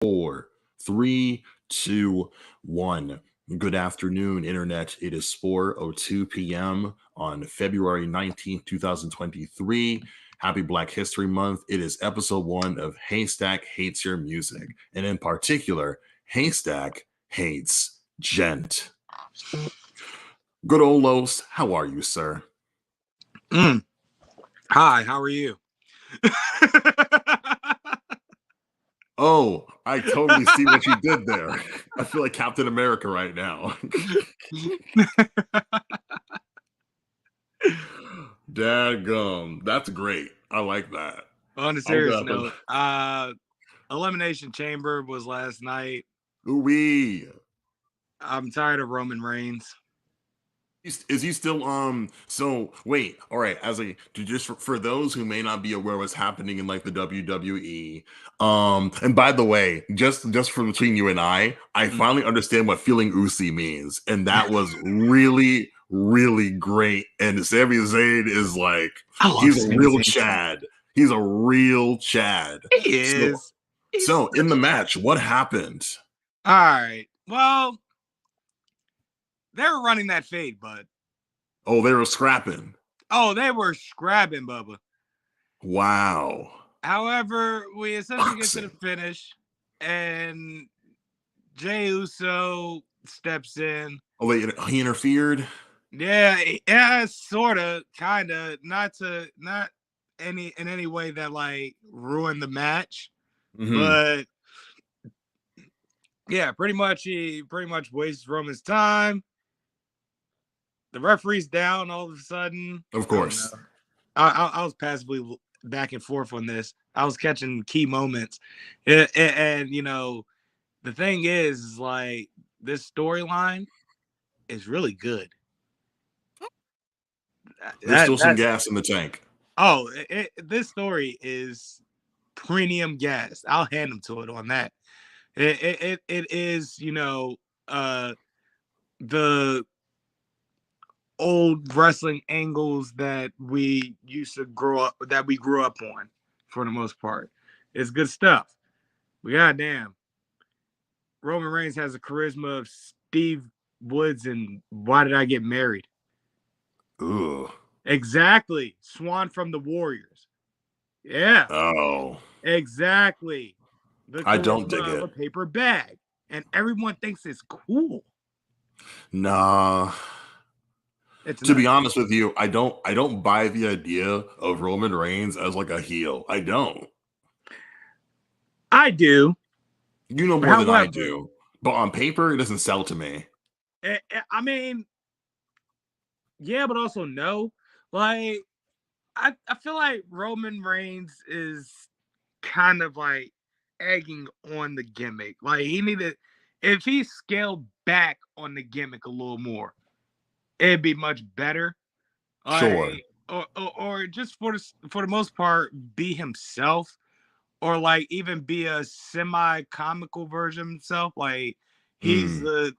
Four, three, two, one. Good afternoon, Internet. It is 4:02 p.m. on February 19th, 2023. Happy Black History Month. It is episode 1 of Haystack Hates Your Music. And in particular, Haystack hates Djent. Good Ole Los, how are you, sir? Hi, how are you? Oh, I totally see what you did there. I feel like Captain America right now. Dadgum. That's great. I like that. On a serious note, Elimination Chamber was last night. Ooh-wee. I'm tired of Roman Reigns. Is he still so wait, all right, just for those who may not be aware what's happening in like the WWE, and by the way, just from between you and I finally understand what feeling Uzi means, and that was really great. And Sami Zayn is like, he's a real Chad. He's a real Chad. He is. So in the match, what happened? All right. Well, they were running that fade, bud. Oh, they were scrapping. Oh, they were scrapping, Bubba. Wow. However, we essentially get to the finish, and Jey Uso steps in. Oh, he interfered? Yeah, sorta, kinda. Not in any way that like ruined the match, but yeah, he pretty much wastes Roman's time. The referee's down all of a sudden. Of course. I was passively back and forth on this. I was catching key moments. And you know, the thing is like this storyline is really good. There's still some gas in the tank. Oh, this story is premium gas. I'll hand them to it on that. It is, you know, the old wrestling angles that we grew up on for the most part. It's good stuff. But goddamn, Roman Reigns has the charisma of Steve Woods and Why Did I Get Married? Ooh. Exactly. Swan from the Warriors. Yeah. Oh. Exactly. I don't dig it. A paper bag. And everyone thinks it's cool. Nah. To be honest with you, I don't buy the idea of Roman Reigns as like a heel. I don't. I do. You know more than I do. But on paper, it doesn't sell to me. I mean, yeah, but also no. Like, I feel like Roman Reigns is kind of like egging on the gimmick. Like, if he scaled back on the gimmick a little more, it'd be much better. Sure. Or just for the most part, be himself, or like even be a semi-comical version of himself. Like he's the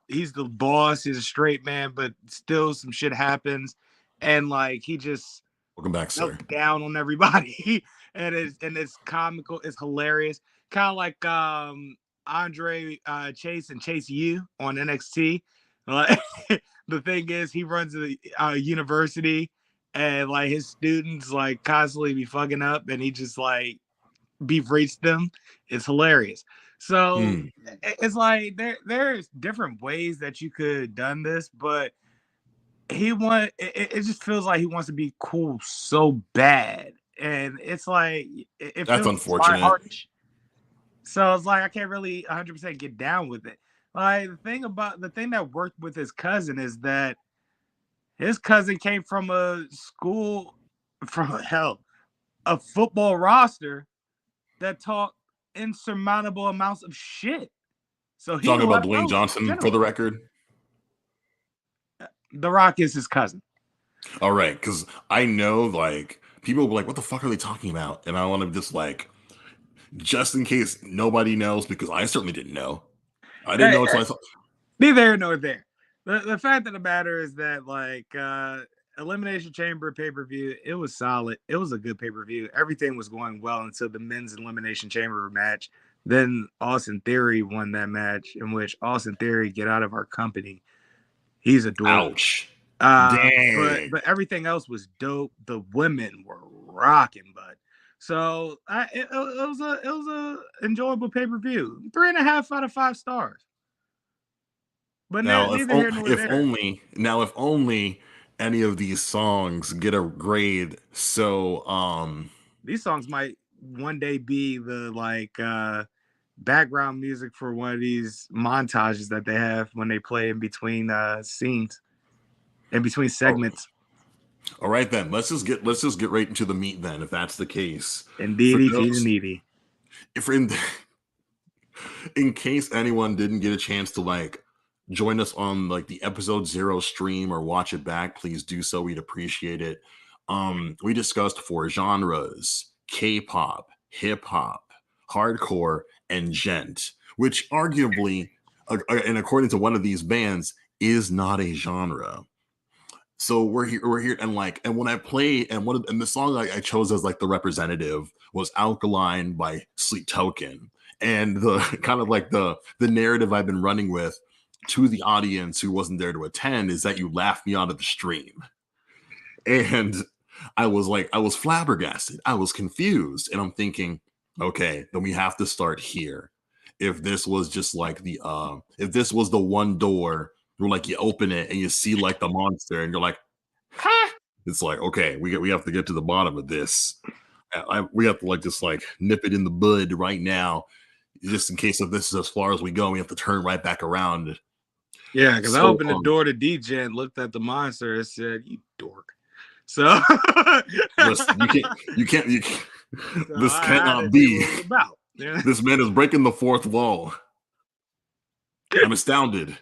boss, he's a straight man, but still some shit happens, and like he just welcome back, sir, down on everybody, and it's comical, it's hilarious, kind of like Andre Chase and Chase U on NXT. Like the thing is, he runs a university, and like his students like constantly be fucking up, and he just like berates them. It's hilarious. So it's like there's different ways that you could have done this, but it just feels like he wants to be cool so bad, and it's like that's unfortunate. So it's like I can't really 100% get down with it. Like the thing that worked with his cousin is that his cousin came from a football roster that taught insurmountable amounts of shit. So he talking about Dwayne Johnson for the record. The Rock is his cousin. All right, because I know like people will be like, "What the fuck are they talking about?" And I want to just like, just in case nobody knows, because I certainly didn't know. I didn't know until I saw. Neither here nor there. The fact of the matter is that like Elimination Chamber pay-per-view, it was solid. It was a good pay-per-view. Everything was going well until the men's Elimination Chamber match. Then Austin Theory won that match, in which Austin Theory, get out of our company. He's a dork. Ouch. But Dang. everything else was dope. The women were rocking, bud. So it was a enjoyable pay-per-view. 3.5 out of 5 stars. But Now, neither here nor there. if only any of these songs get a grade. So, these songs might one day be the background music for one of these montages that they have when they play in between scenes, in between segments. All right, then let's just get right into the meat then, if that's the case. Indeedy, feed and needy. If in case anyone didn't get a chance to like join us on like the episode 0 stream or watch it back, please do so. We'd appreciate it. We discussed 4 genres: K-pop, hip-hop, hardcore, and djent, which arguably, and according to one of these bands, is not a genre. So we're here, and when I play, and the song I chose as like the representative was Alkaline by Sleep Token. And the kind of like the narrative I've been running with to the audience who wasn't there to attend is that you laughed me out of the stream. And I was flabbergasted. I was confused. And I'm thinking, okay, then we have to start here. If this was just like if this was the one door where like you open it and you see like the monster and you're like, ha! It's like, okay, we have to get to the bottom of this. We have to like just like nip it in the bud right now, just in case if this is as far as we go, we have to turn right back around. Yeah, because I opened the door to Djent, looked at the monster, and said, "You dork." So you can't. So this cannot be. Yeah. This man is breaking the fourth wall. I'm astounded.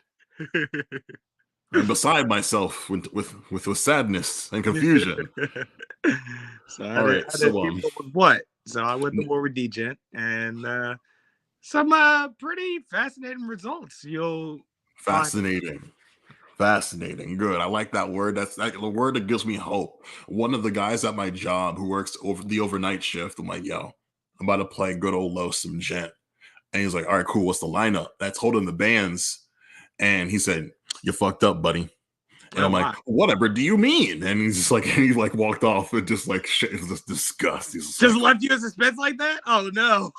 I'm beside myself with sadness and confusion. So all right, what? So I went to war with Djent, and some pretty fascinating results. Fascinating. Good. I like that word. That's like the word that gives me hope. One of the guys at my job who works over the overnight shift, I'm like, yo, I'm about to play Good Ole Los some djent. And he's like, all right, cool. What's the lineup? That's holding the bands. And he said, you fucked up, buddy. And I'm like, whatever do you mean? And he's just like, he like walked off with just like shit. It was just disgust. Just like, left you in suspense like that? Oh no.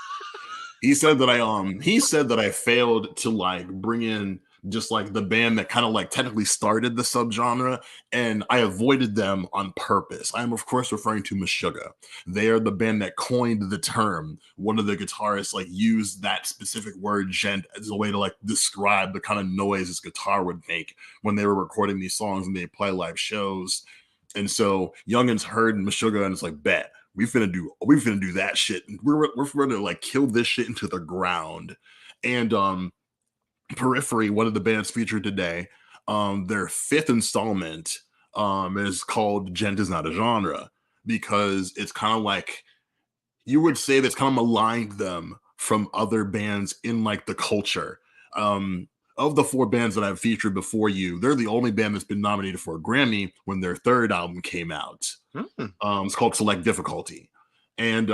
He said that I failed to like bring in just like the band that kind of like technically started the subgenre, and I avoided them on purpose. I am of course referring to Meshuggah. They are the band that coined the term. One of the guitarists like used that specific word djent as a way to like describe the kind of noise his guitar would make when they were recording these songs and they play live shows. And so youngins heard Meshuggah and it's like, bet we finna do that shit. We're gonna like kill this shit into the ground. And Periphery, one of the bands featured today, their 5th installment is called Djent is Not a Genre, because it's kind of like, you would say that's kind of aligned them from other bands in like the culture. Of the 4 bands that I've featured before you, they're the only band that's been nominated for a Grammy when their 3rd album came out. It's called Select Difficulty. And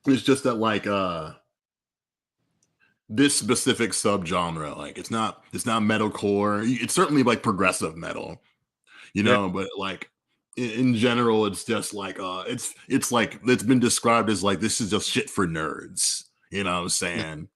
it's just that like this specific subgenre, like it's not metalcore. It's certainly like progressive metal, you know, yeah. But like in general, it's just like it's like it's been described as like this is just shit for nerds, you know what I'm saying?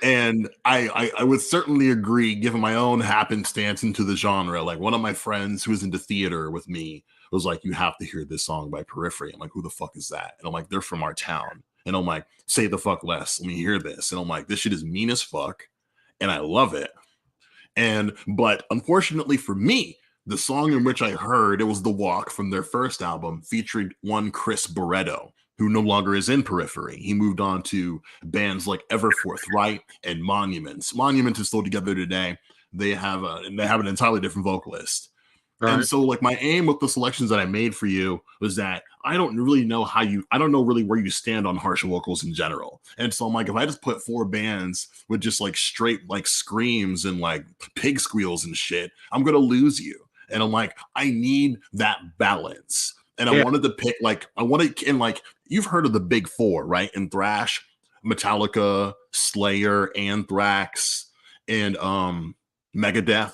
And I would certainly agree, given my own happenstance into the genre. Like one of my friends who was into theater with me was like, you have to hear this song by Periphery. I'm like, who the fuck is that? And I'm like, they're from our town. And I'm like, say the fuck less. Let me hear this. And I'm like, this shit is mean as fuck. And I love it. But unfortunately for me, the song in which I heard, it was The Walk from their first album, featured one Chris Barretto, who no longer is in Periphery. He moved on to bands like Everforthright and Monuments. Monuments is still together today. They have an entirely different vocalist. And so like my aim with the selections that I made for you was that I don't really know I don't know really where you stand on harsh vocals in general. And so I'm like, if I just put 4 bands with just like straight like screams and like pig squeals and shit, I'm going to lose you. And I'm like, I need that balance. And I wanted to pick you've heard of the big four, right? In thrash, Metallica, Slayer, Anthrax, and Megadeth.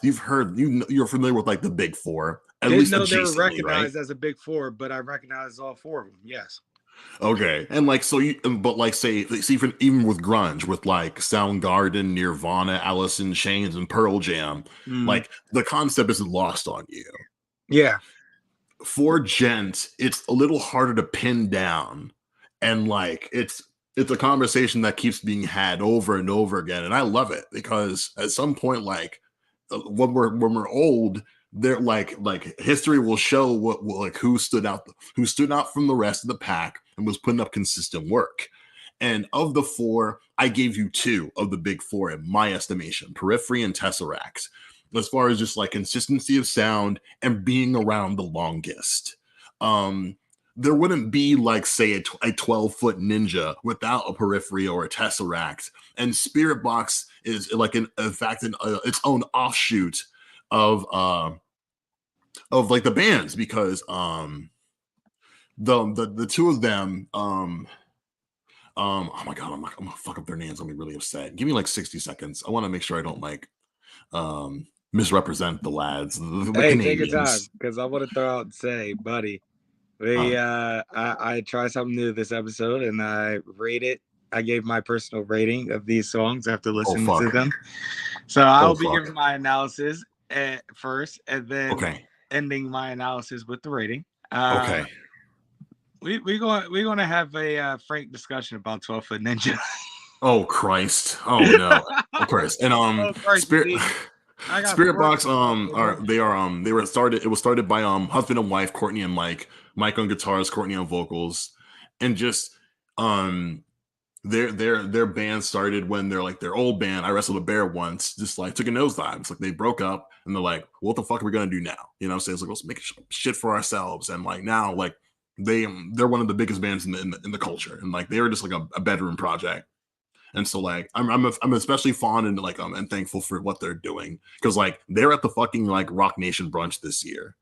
You're familiar with like the big four, at Didn't least know they were adjacently, right? recognized as a big four, but I recognize all four of them. Yes. Okay, and like so you, but like say even with grunge, with like Soundgarden, Nirvana, Alice in Chains, and Pearl Jam, like the concept isn't lost on you. Yeah. For Djent, it's a little harder to pin down, and like it's a conversation that keeps being had over and over again, and I love it because at some point, like when we're old, they're like history will show like who stood out from the rest of the pack and was putting up consistent work. And of the four, I gave you two of the big four in my estimation: Periphery and Tesseract, as far as just like consistency of sound and being around the longest. There wouldn't be like say a 12-foot ninja without a Periphery or a Tesseract, and Spirit Box is like in fact its own offshoot of like the bands, because the two of them oh my god, I'm gonna fuck up their names. I'll be really upset. Give me like 60 seconds. I want to make sure I don't like misrepresent the lads, the Hey, Canadians. take your time, because I want to throw out and say, buddy, I tried something new this episode, and I gave my personal rating of these songs after listening to them. So I'll be giving my analysis at first, and then ending my analysis with the rating. Okay. We're going to have a frank discussion about 12-Foot Ninja. Oh Christ! Oh no! Of course. And Spirit Box they were started. It was started by husband and wife Courtney and Mike. Mike on guitars, Courtney on vocals, and just their band started when their old band, I Wrestled a Bear Once, just like took a nosedive. It's like they broke up and they're like, what the fuck are we gonna do now? You know what I'm saying? It's like, let's make shit for ourselves. And like now, like they're one of the biggest bands in the culture, and like they were just like a bedroom project. And so like I'm especially fond and like and thankful for what they're doing, because like they're at the fucking like Rock Nation brunch this year.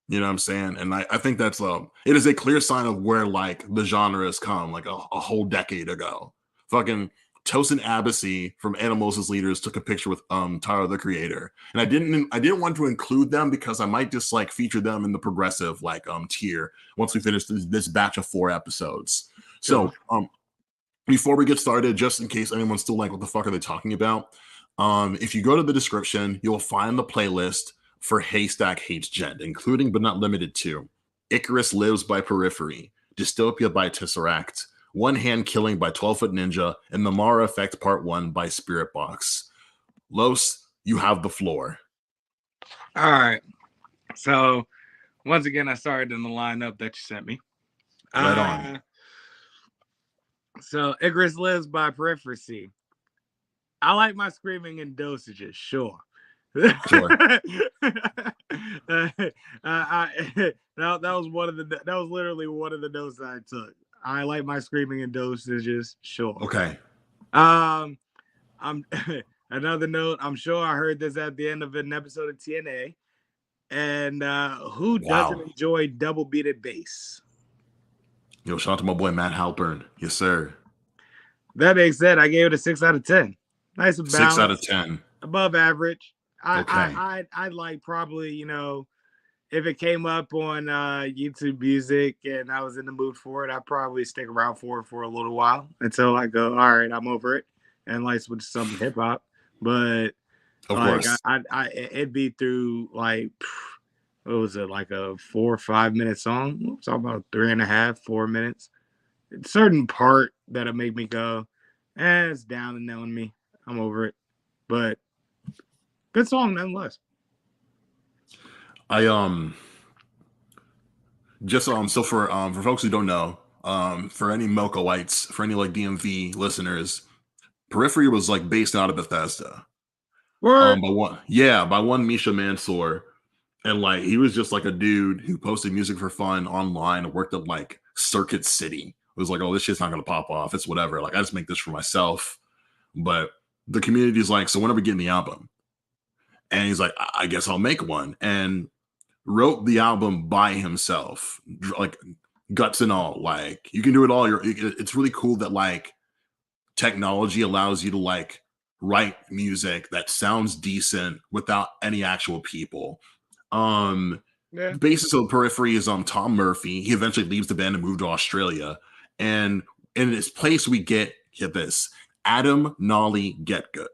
You know what I'm saying? And I think that's it is a clear sign of where like the genre has come, like a whole decade ago. Fucking Tosin Abasi from Animals' Leaders took a picture with Tyler the Creator. And I didn't want to include them because I might just like feature them in the progressive like tier once we finish this batch of 4 episodes. So before we get started, just in case anyone's still like, what the fuck are they talking about? If you go to the description, you'll find the playlist for Haystack Hates Djent, including but not limited to Icarus Lives by Periphery, Dystopia by Tesseract, One Hand Killing by 12-Foot Ninja, and The Mara Effect Part 1 by Spirit Box. Los, you have the floor. All right. So once again, I started in the lineup that you sent me. Right on. So Icarus Lives by Periphery. I like my screaming in dosages, sure. Sure. That was literally one of the notes I took. I like my screaming in dosages, sure. Okay. I'm another note. I'm sure I heard this at the end of an episode of TNA. And who doesn't enjoy double beated bass? Yo, shout out to my boy Matt Halpern. Yes, sir. That being said, I gave it a 6 out of 10. Nice and balanced. 6 out of 10. Above average. I'd like probably, if it came up on YouTube Music and I was in the mood for it, I'd probably stick around for it for a little while until I go, all right, I'm over it, and like switch to some hip hop. But of course, it'd be through like, what was it, like a 4 or 5 minute song? We're talking about 3.5, 4 minutes. A certain part that'll make me go, it's down and on me. I'm over it. But good song nonetheless. I just so for folks who don't know, for any Mocha-ites, for any like DMV listeners, Periphery was like based out of Bethesda. What? By one Misha Mansour. And like he was just like a dude who posted music for fun online and worked at like Circuit City. It was like, oh, this shit's not gonna pop off. It's whatever. Like I just make this for myself. But the community's like, so when are we getting the album? And he's like, I guess I'll make one. And wrote the album by himself, like guts and all. Like you can do it all. It's really cool that like technology allows you to like write music that sounds decent without any actual people. Um, Yeah. the basis of Periphery is Tom Murphy. He eventually leaves the band and moved to Australia, and in his place we get this Adam Nolly Get Good,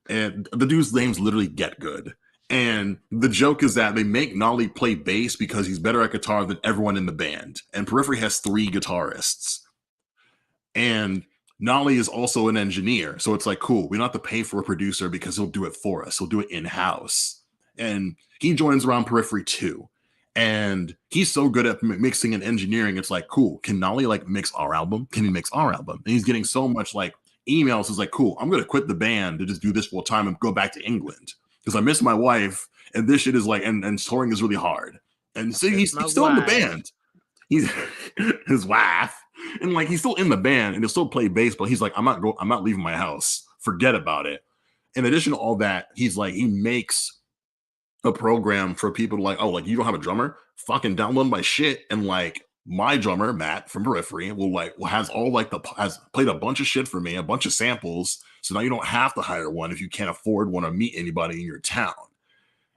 and the dude's name's literally Get Good. And the joke is that they make Nolly play bass because he's better at guitar than everyone in the band. And Periphery has 3 guitarists. And Nolly is also an engineer. So it's like, cool, we don't have to pay for a producer because he'll do it for us. He'll do it in-house. And he joins around Periphery too. And he's so good at mixing and engineering. It's like, cool, can Nolly like mix our album? Can he mix our album? And he's getting so much like emails. It's like, cool, I'm going to quit the band to just do this full time and go back to England because I miss my wife. And this shit is like, and touring is really hard. And so he's still in the band. He's his wife. And like he's still in the band and he'll still play bass, but he's like, I'm not leaving my house. Forget about it. In addition to all that, he's like, he makes a program for people to like, oh, like you don't have a drummer? Fucking download my shit. And like my drummer, Matt from Periphery, has played a bunch of shit for me, a bunch of samples. So now you don't have to hire one if you can't afford one or meet anybody in your town.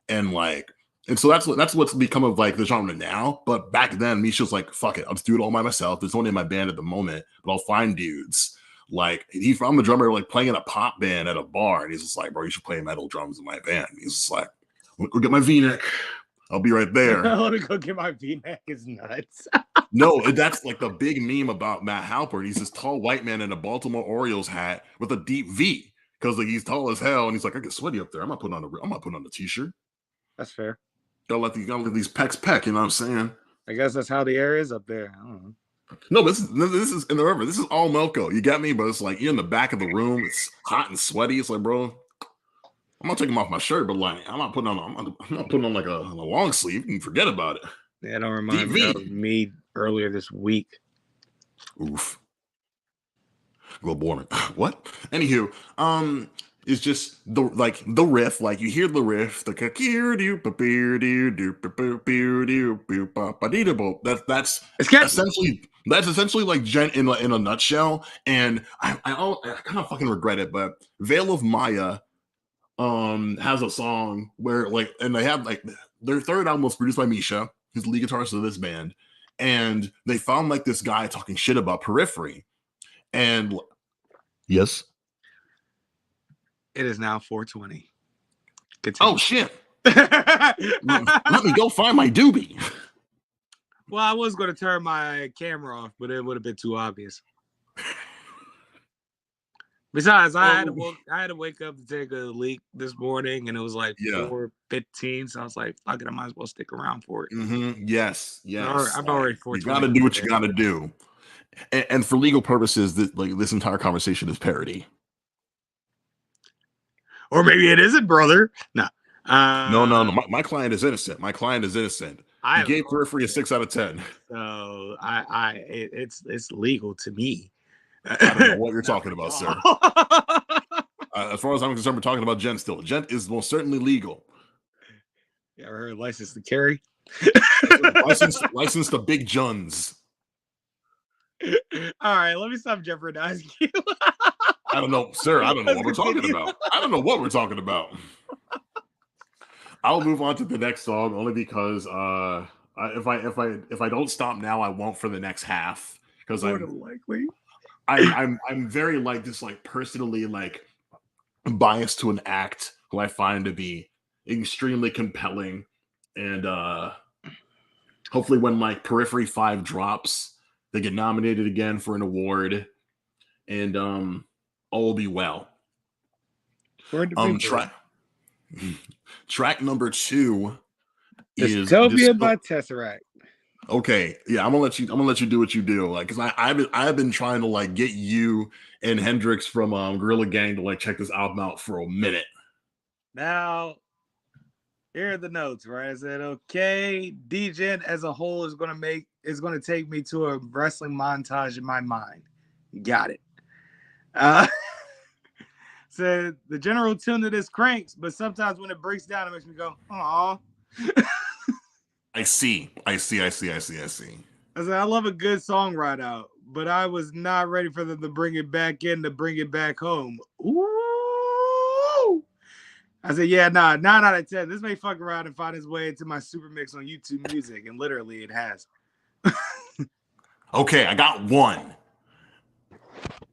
And like, and so that's what's become of like the genre now. But back then, Misha's like, fuck it, I'll just do it all by myself. There's only in my band at the moment, but I'll find dudes. Like I'm a drummer, like playing in a pop band at a bar, and he's just like, bro, you should play metal drums in my band. And he's just like, go get my V-neck. I'll be right there. Let me go get my V-neck is nuts. No, that's like the big meme about Matt Halpert. He's this tall white man in a Baltimore Orioles hat with a deep V because like he's tall as hell, and he's like, I get sweaty up there. I'm not putting on a t-shirt. That's fair. Gotta let these pecs peck, you know what I'm saying? I guess that's how the air is up there. I don't know. No, this is in the river. This is all Melco. You got me, but it's like you're in the back of the room. It's hot and sweaty. It's like, bro, I'm not taking off my shirt, but like I'm not putting on like a long sleeve. You can forget about it. Yeah, don't remind me of me earlier this week. Oof. Global warming. What? Anywho, it's just the riff, like you hear the riff, the that's essentially like Djent in a nutshell. And I kind of fucking regret it, but Veil of Maya has a song where like, and they have like their third album was produced by Misha, who's the lead guitarist of this band, and they found like this guy talking shit about Periphery. And yes, it is now 4:20. Oh shit! Let me go find my doobie. Well, I was going to turn my camera off, but it would have been too obvious. Besides, I had to wake up to take a leak this morning, and it was like 4:15. So I was like, "Fuck it, I might as well stick around for it." Mm-hmm. Yes. I'm already 4:20. You got to do what you got to do, and for legal purposes, this entire conversation is parody. Or maybe it isn't, brother. No. No. My client is innocent. My client is innocent. He gave Periphery a 6 out of 10. So it's legal to me. I don't know what you're talking about, sir. As far as I'm concerned, we're talking about Djent still. Djent is most certainly legal. You ever heard license to carry? License to Big Junns. All right, let me stop jeopardizing you. I don't know, sir. I don't know what we're talking about. I don't know what we're talking about. I'll move on to the next song only because if I don't stop now, I won't for the next half because I'm very like just like personally like biased to an act who I find to be extremely compelling, and hopefully when like Periphery 5 drops, they get nominated again for an award, and all will be well. Track number 2 is Dystopia by Tesseract. Okay, yeah, I'm gonna let you do what you do, like, because I've been trying to like get you and Hendrix from Gorilla Gang to like check this album out for a minute. Now, here are the notes, right? I said, okay, Djent as a whole is gonna take me to a wrestling montage in my mind. You got it. Said the general tune to this cranks, but sometimes when it breaks down, it makes me go, "Aw." I see. I see. I said, I love a good song right out, but I was not ready for them to bring it back in to bring it back home. Ooh. I said, yeah, nah, 9 out of 10. This may fuck around and find its way into my super mix on YouTube Music, and literally it has. Okay, I got one.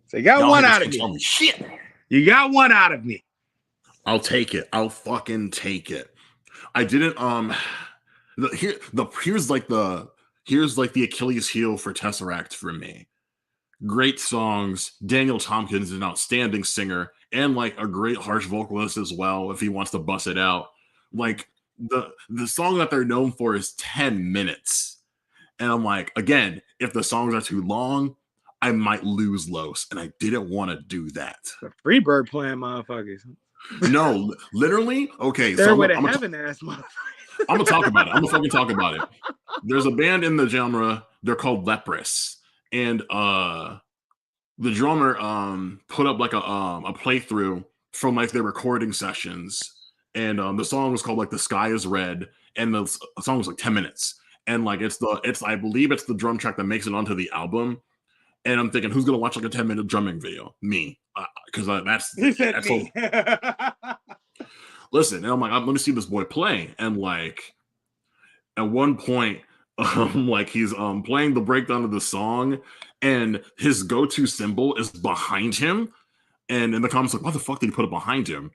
So you got Y'all one haters out of can't tell me. me shit. You got one out of me. I'll take it. I'll fucking take it. I didn't here's like the Achilles heel for Tesseract for me. Great songs. Daniel Tompkins is an outstanding singer and like a great harsh vocalist as well if he wants to bust it out. Like the song that they're known for is 10 minutes. And I'm like, again, if the songs are too long, I might lose Los, and I didn't want to do that. The Freebird playing motherfuckers. No, literally. Okay, They're so with a heaven ass motherfucker. I'm gonna talk about it. I'm gonna fucking talk about it. There's a band in the genre. They're called Leprous, and the drummer put up like a playthrough from like their recording sessions, and the song was called like "The Sky Is Red," and the song was like 10 minutes, and like it's I believe it's the drum track that makes it onto the album. And I'm thinking, who's gonna watch like a 10-minute drumming video? Me, because that's He said that's me. Listen, and I'm like, let me see this boy play, and like at one point, like he's playing the breakdown of the song, and his go-to symbol is behind him, and in the comments like, why the fuck did he put it behind him?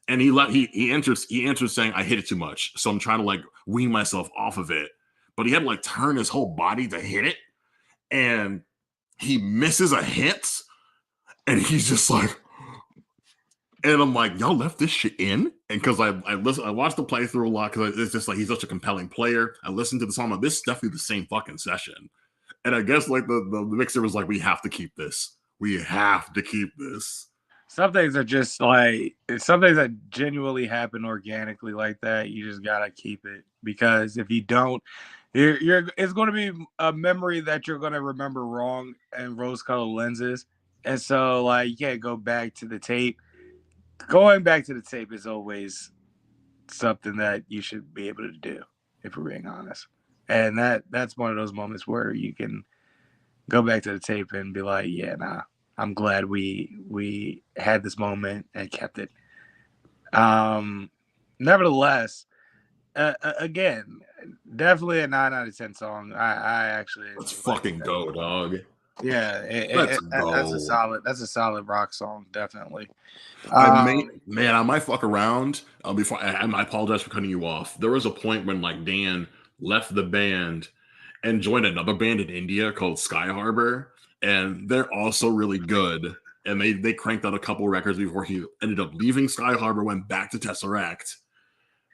And he answers saying, I hit it too much, so I'm trying to like wean myself off of it, but he had to like turn his whole body to hit it, and he misses a hit, and he's just like, and I'm like, y'all left this shit in? And because I watched the playthrough a lot because it's just like he's such a compelling player. I listened to the song, like, this is definitely the same fucking session. And I guess like the mixer was like, we have to keep this. We have to keep this. Some things are just like some things that genuinely happen organically like that. You just gotta keep it, because if you don't, you're it's going to be a memory that you're going to remember wrong and rose-colored lenses, and so like you can't go back to the tape. Going back to the tape is always something that you should be able to do, if we're being honest. And that's one of those moments where you can go back to the tape and be like, yeah, nah, I'm glad we had this moment and kept it. Nevertheless, again, definitely a 9 out of 10 song. I actually let's fucking go, dog. Yeah, that's a solid rock song, definitely. I might fuck around before I apologize for cutting you off. There was a point when like Dan left the band and joined another band in India called Sky Harbor, and they're also really good. And they cranked out a couple records before he ended up leaving Sky Harbor, went back to Tesseract.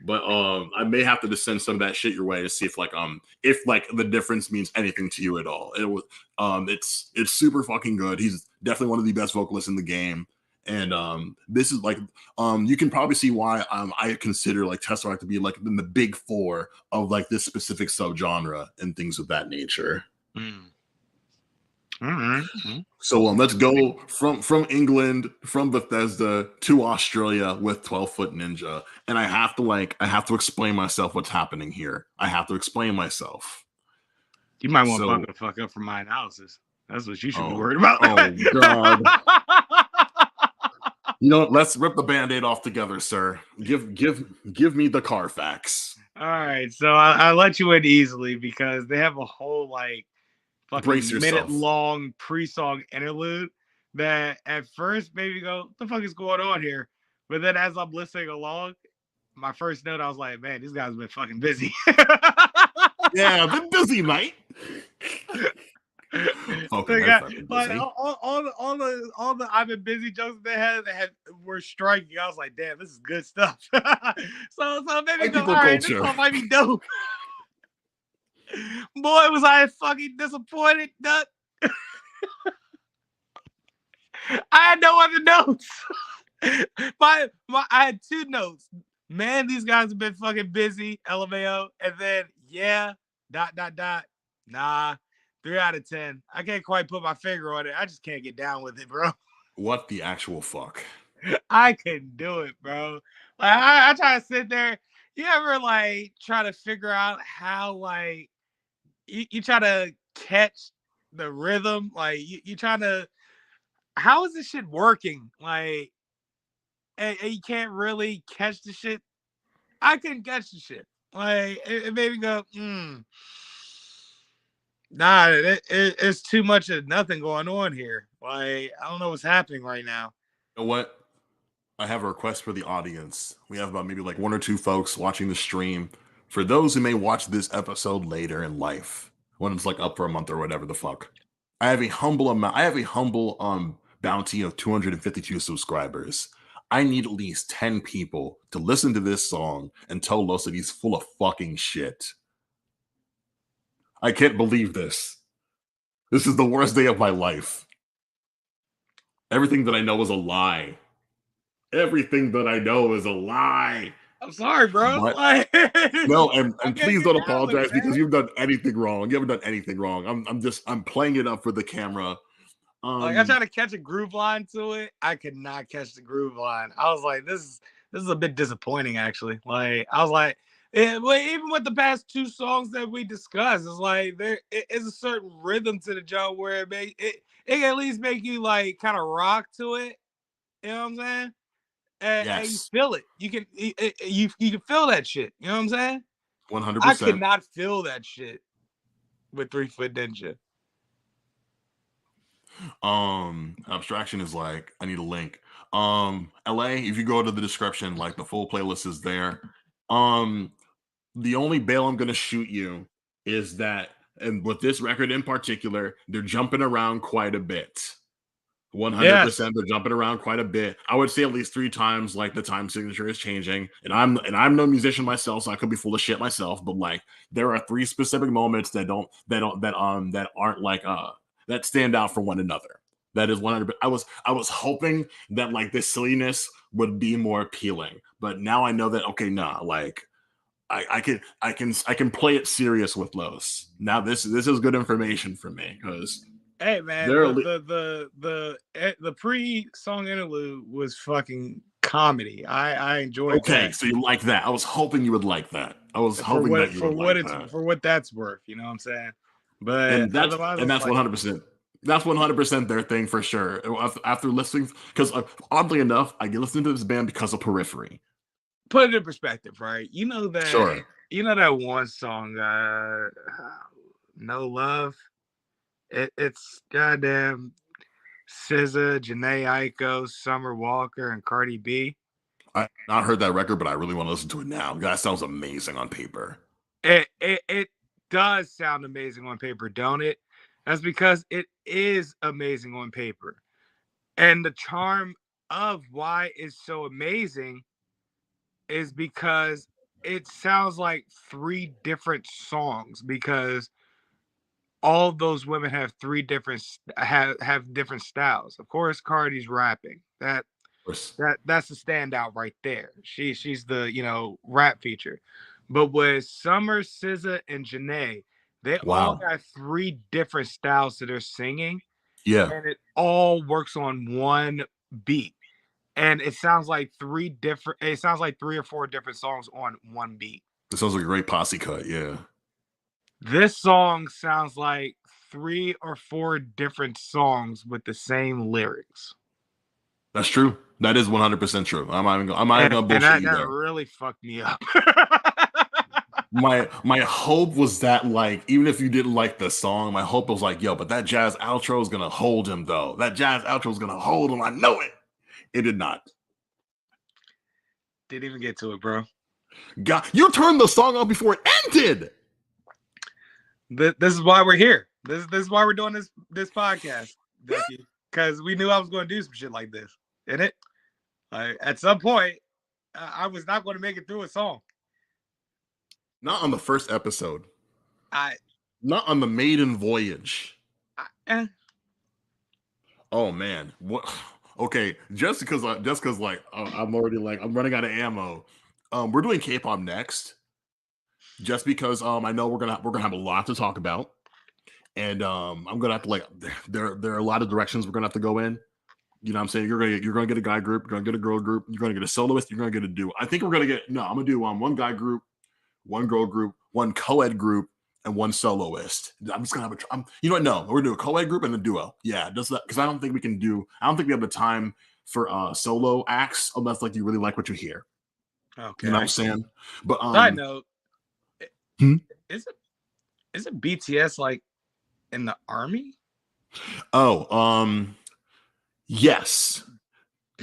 But I may have to just send some of that shit your way to see if the difference means anything to you at all. It was it's super fucking good. He's definitely one of the best vocalists in the game. And this is like you can probably see why I consider like Tesseract to be like in the big four of like this specific subgenre and things of that nature. Mm-hmm. So let's go from England, from Bethesda to Australia with 12-Foot Ninja. And I have to explain myself what's happening here. I have to explain myself. You might want to buck the fuck up for my analysis. That's what you should be worried about. Oh God. You know, let's rip the Band-Aid off together, sir. Give me the Carfax. All right, so I let you in easily because they have a whole like fucking minute-long pre-song interlude that at first made me go, "What the fuck is going on here?" But then as I'm listening along, my first note, I was like, "Man, these guys have been fucking busy." Yeah, been busy, mate. Okay, like all the I've been busy jokes they had were striking. I was like, damn, this is good stuff. so maybe go, all right, this song might be dope. Boy, was I fucking disappointed, Duck. I had no other notes. I had 2 notes. Man, these guys have been fucking busy, LMAO, and then yeah, ... Nah. 3 out of 10. I can't quite put my finger on it. I just can't get down with it, bro. What the actual fuck? I couldn't do it, bro. Like I try to sit there. you ever like try to figure out how like you try to catch the rhythm? Like you trying to how is this shit working? Like and you can't really catch the shit. I couldn't catch the shit. Like it made me go, nah, it's too much of nothing going on here. Like I don't know what's happening right now. You know what? I have a request for the audience. We have about maybe like one or two folks watching the stream. For those who may watch this episode later in life, when it's like up for a month or whatever the fuck, I have a humble amount. I have a humble bounty of 252 subscribers. I need at least 10 people to listen to this song and tell Los that he's full of fucking shit. I can't believe this. This is the worst day of my life. Everything that I know is a lie. Everything that I know is a lie. I'm sorry, bro. But Like, no, and I can't please get don't down with apologize it, because man. you've done anything wrong. You haven't done anything wrong. I'm playing it up for the camera. Like I tried to catch a groove line to it. I could not catch the groove line. I was like, this is a bit disappointing, actually. Like I was like, well, even with the past two songs that we discussed, it's like there is a certain rhythm to the joke where it can at least make you like kind of rock to it. You know what I'm saying? And you Yes, feel it. You can feel that shit. You know what I'm saying? I could 100%. not feel that shit with 3 Foot Ninja. Abstraction is like, I need a link. LA, if you go to the description, like the full playlist is there. The only bail I'm gonna shoot you is that, and with this record in particular, they're jumping around quite a bit. Yes. 100%, they're jumping around quite a bit. I would say at least 3 times, like the time signature is changing. And I'm no musician myself, so I could be full of shit myself. But like, there are 3 specific moments that aren't like that stand out for one another. That is 100. I was hoping that like this silliness would be more appealing, but now I know that okay, nah, like I can play it serious with Los. Now this is good information for me because Hey man, they're the pre song interlude was fucking comedy. I enjoyed okay. that So you like that? I was hoping you would like that. I was hoping that you would like that, for what that's worth. You know what I'm saying? But and otherwise, it's that's like 100%. That's 100% their thing for sure. After listening, because oddly enough, I listened to this band because of Periphery. put it in perspective, right? Sure. You know that one song, No Love. It's goddamn SZA, Janae Aiko, Summer Walker, and Cardi B. I not heard that record, but I really want to listen to it now. That sounds amazing on paper. It does sound amazing on paper, don't it? That's because it is amazing on paper. And the charm of why it's so amazing is because it sounds like 3 different songs because all those women have have different styles. Of course, Cardi's rapping. Of course. That's the standout right there. She's the rap feature. But with Summer, SZA, and Janae, they all Wow. got 3 different styles that they're singing, Yeah. and it all works on one beat. And it sounds like 3 different. It sounds like 3 or 4 different songs on one beat. It sounds like a great posse cut. Yeah. This song sounds like 3 or 4 different songs with the same lyrics. That's true. That is 100% true. I'm not even gonna And bullshit you that there. really fucked me up. My hope was that like even if you didn't like the song, my hope was like, yo, but that jazz outro is gonna hold him though. That jazz outro is gonna hold him. I know it. It did not. Didn't even get to it, bro. God, you turned the song on before it ended. This is why we're here. This is why we're doing this podcast, Ducky. Because we knew I was going to do some shit like this. In it, at some point, I was not going to make it through a song. Not on the first episode. I Not on the maiden voyage. eh. Oh man, what? Okay, just because like I'm already like I'm running out of ammo. We're doing K-pop next, just because I know we're gonna have a lot to talk about, and I'm gonna have to like there are a lot of directions we're gonna have to go in. You know what I'm saying? You're gonna get a guy group, you're gonna get a girl group, you're gonna get a soloist, you're gonna get a duo. I think we're gonna get no, I'm gonna do one guy group, one girl group, one co-ed group, and one soloist. I'm just gonna have you know what? No, we're gonna do a co-ed group and a duo. Yeah, does that because I don't think we have the time for solo acts unless like you really like what you hear. Okay. You know what I'm saying? But Side note, hmm? isn't BTS like in the army? Oh, yes.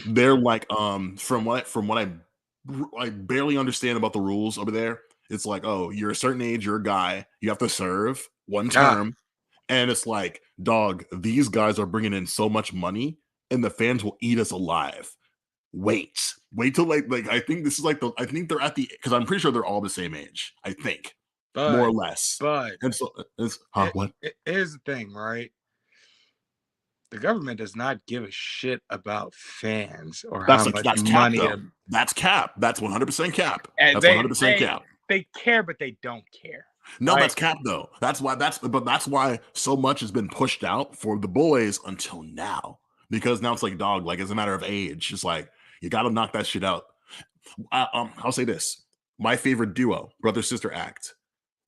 They're like from what I barely understand about the rules over there. It's like, oh, you're a certain age, you're a guy, you have to serve one Ah, term, and it's like, dog, these guys are bringing in so much money, and the fans will eat us alive. Wait till like I think this is like I think they're at the because I'm pretty sure they're all the same age. I think more but or less. but And so it's what? here's the thing, right? The government does not give a shit about fans or how much That's cap money. though. That's cap. That's 100% cap. And That's 100% cap. they care, but they don't care. No, Right? that's cap though. That's why so much has been pushed out for the boys until now. Because now it's like dog, like it's a matter of age. It's like you got to knock that shit out. I'll say this: my favorite duo, brother sister act.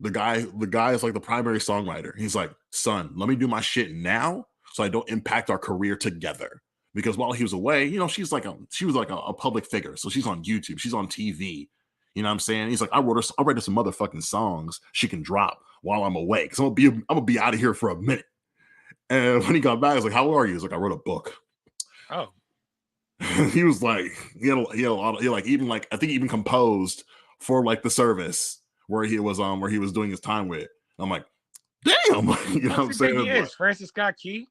The guy is like the primary songwriter. He's like, son, let me do my shit now, so I don't impact our career together. Because while he was away, you know, she was like a public figure, so she's on YouTube, she's on TV. You know what I'm saying? He's like, I'll write her some motherfucking songs she can drop while I'm away, because I'm gonna be out of here for a minute. And when he got back, I was like, how are you? He's like, I wrote a book. Oh, He was like, he had a lot of, he like even like I think he even composed for like the service where he was doing his time with. I'm like, damn, you know what I'm saying? He is Francis Scott Key.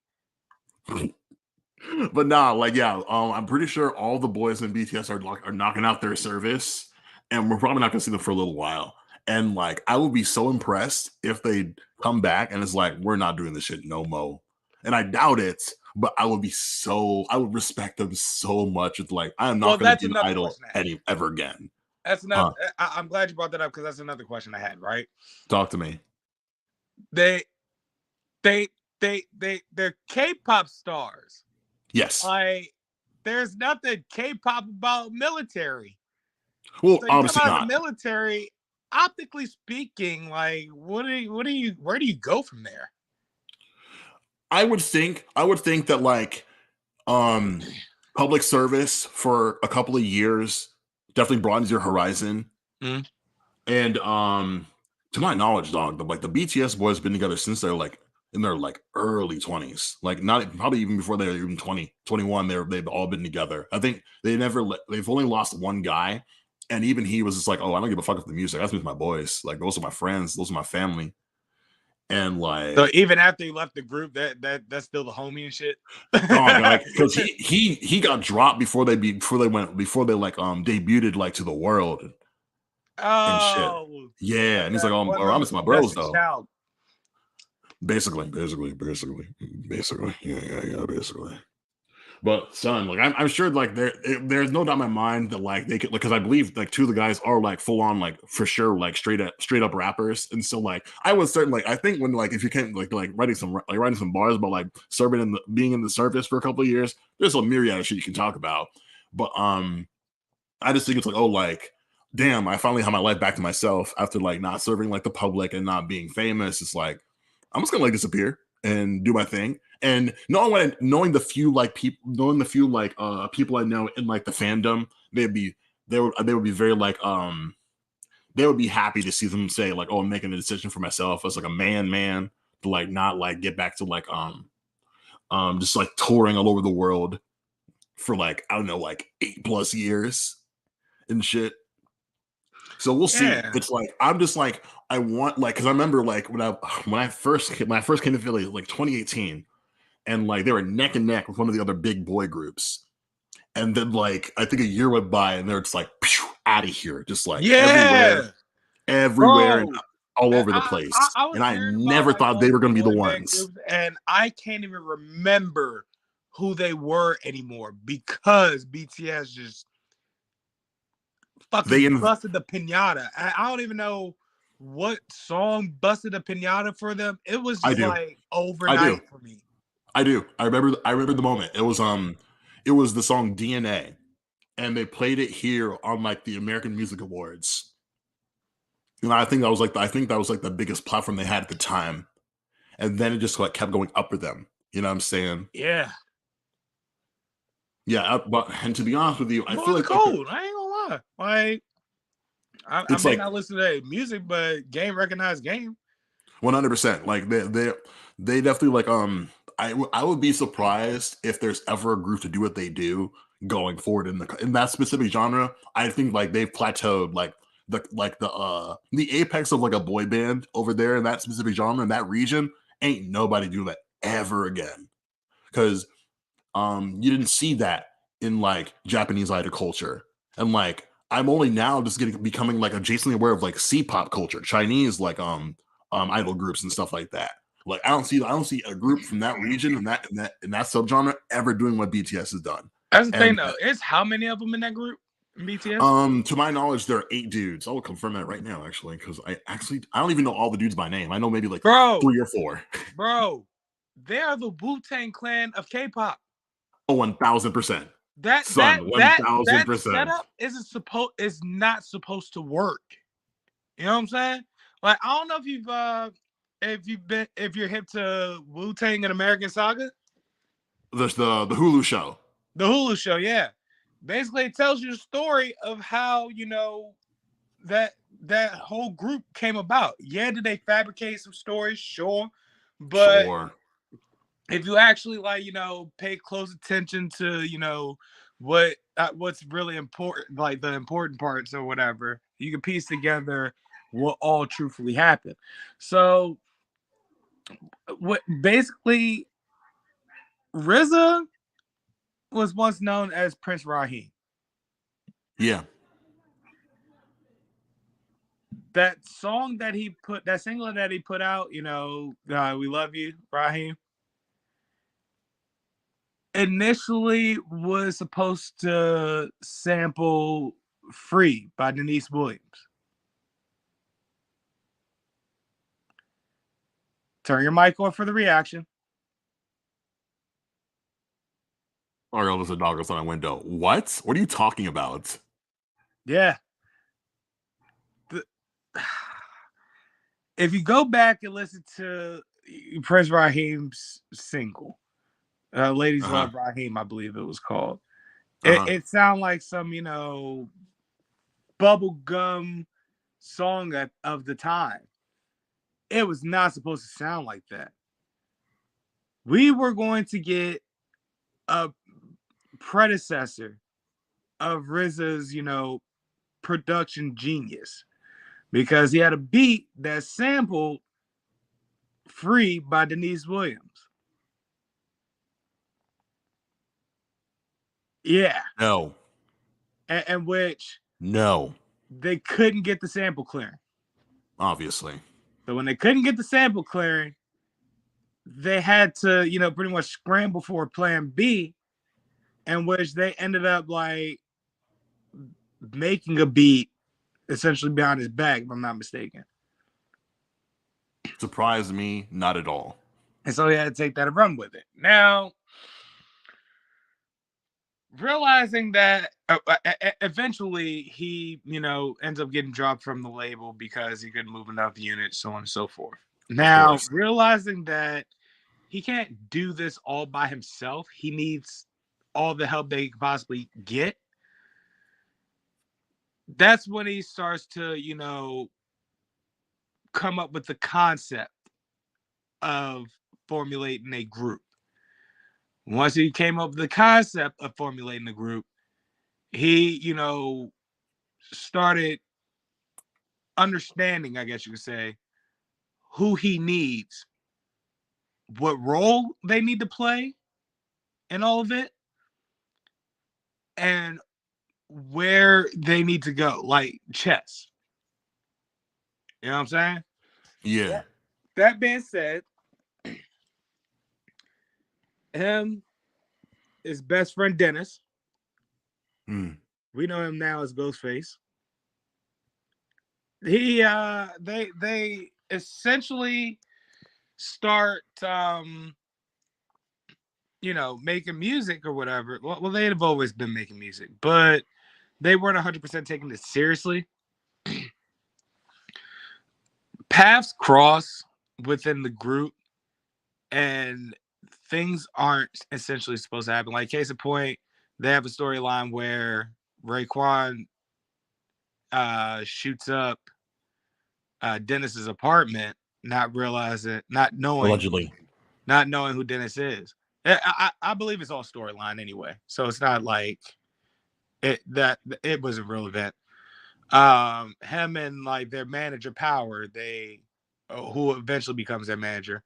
But nah, like yeah, I'm pretty sure all the boys in BTS are knocking out their service, and we're probably not gonna see them for a little while. And like, I would be so impressed if they come back and it's like, we're not doing this shit no mo. And I doubt it, but I would respect them so much. It's like I am not going to be an idol ever again. That's another. I'm glad you brought that up because that's another question I had. Right? Talk to me. They're K-pop stars. Yes. Like, there's nothing K-pop about military. Well, so obviously not. The military, optically speaking, like, where do you go from there? I would think that like public service for a couple of years definitely broadens your horizon. Mm-hmm. And to my knowledge, dog, the BTS boys been together since they're like in their like early 20s, like not probably even before they were even 20, 21. They've all been together. I think they've only lost one guy, and even he was just like, oh, I don't give a fuck with the music. That's with my boys. Like those are my friends. Those are my family. And like, so even after he left the group, that's still the homie and shit. Because he got dropped before they debuted like to the world. And shit. Yeah, and he's like, oh, I'm just my bros though. Child. Basically. Yeah, basically. But son, like I'm sure like there's no doubt in my mind that like they could, because I believe like two of the guys are like full on like for sure like straight up rappers. And so like I was certain, like I think when like if you can't like writing some bars about like serving in being in the service for a couple of years, there's a myriad of shit you can talk about. But I just think it's like, oh, like damn, I finally have my life back to myself after like not serving like the public and not being famous. It's like I'm just gonna like disappear and do my thing. And knowing the few people I know in like the fandom, they would be very like they would be happy to see them say like, oh, I'm making a decision for myself as like a man to like not like get back to like just like touring all over the world for like I don't know like 8+ years and shit. So we'll see. It's like I'm just like I want like because I remember like when I first came to Philly like 2018, and like they were neck and neck with one of the other big boy groups, and then like I think a year went by and they're just like out of here, just like everywhere and all over the place. And I never thought they were going to be the ones. And I can't even remember who they were anymore because BTS just fucking busted the pinata. I don't even know what song busted the pinata for them. It was just like overnight for me. I do. I remember the moment. It was It was the song DNA, and they played it here on like the American Music Awards. And I think that was like the biggest platform they had at the time. And then it just like kept going up for them. You know what I'm saying? Yeah. Yeah, but and to be honest with you, I feel Boys are like cold. I ain't gonna lie. Like I it's may like not listen to their music, but game recognized game. 100%. Like they definitely like I would be surprised if there's ever a group to do what they do going forward in that specific genre. I think like they've plateaued like the apex of like a boy band over there in that specific genre in that region. Ain't nobody do that ever again. Because you didn't see that in like Japanese idol culture. And like I'm only now just becoming like adjacently aware of like C-pop culture, Chinese like idol groups and stuff like that. Like I don't see a group from that region and that subgenre ever doing what BTS has done. That's the thing And though. It's how many of them in that group? In BTS? to my knowledge, there are 8 dudes. I will confirm that right now, actually, because I don't even know all the dudes by name. I know maybe like 3 or 4. Bro, they are the Wu-Tang Clan of K-pop. Oh, 1000%. That Son, that 1000%. setup is not supposed to work. You know what I'm saying? Like I don't know if you're hip to Wu-Tang and American Saga. There's the Hulu show. The Hulu show, yeah. Basically it tells you the story of how, that whole group came about. Yeah, did they fabricate some stories? Sure. But Sure. if you actually pay close attention to what's really important, like the important parts or whatever, you can piece together what all truthfully happened. So what basically RZA was once known as Prince Raheem. Yeah. That single that he put out, We Love You, Raheem, initially was supposed to sample Free by Denise Williams. Turn your mic on for the reaction. Or there's a dog outside my window. What? What are you talking about? Yeah. If you go back and listen to Prince Raheem's single, Ladies Love Raheem, I believe it was called. It sounded like some, bubblegum song of the time. It was not supposed to sound like that. We were going to get a predecessor of RZA's, production genius, because he had a beat that sampled Free by Denise Williams. Yeah. No. And which No. they couldn't get the sample clearing. Obviously. So when they couldn't get the sample clearing, they had to, pretty much scramble for a plan B, in which they ended up like making a beat essentially behind his back, if I'm not mistaken. Surprised me, not at all. And so he had to take that and run with it. Now, realizing that eventually he, ends up getting dropped from the label because he couldn't move enough units, so on and so forth. Now, realizing that he can't do this all by himself, he needs all the help they can possibly get. That's when he starts to, come up with the concept of formulating a group. Once he came up with the concept of formulating a group, he, started understanding, I guess you could say, who he needs, what role they need to play in all of it, and where they need to go, like chess. You know what I'm saying? Yeah. That being said, his best friend Dennis, we know him now as Ghostface. They essentially start making music or whatever. Well, they have always been making music, but they weren't 100% taking it seriously. Paths cross within the group, and things aren't essentially supposed to happen. Like, case in point, they have a storyline where Raekwon shoots up Dennis's apartment, not knowing Allegedly. who Dennis is. I believe it's all storyline anyway, so it's not like it was a real event. Him and like their manager Power, who eventually becomes their manager,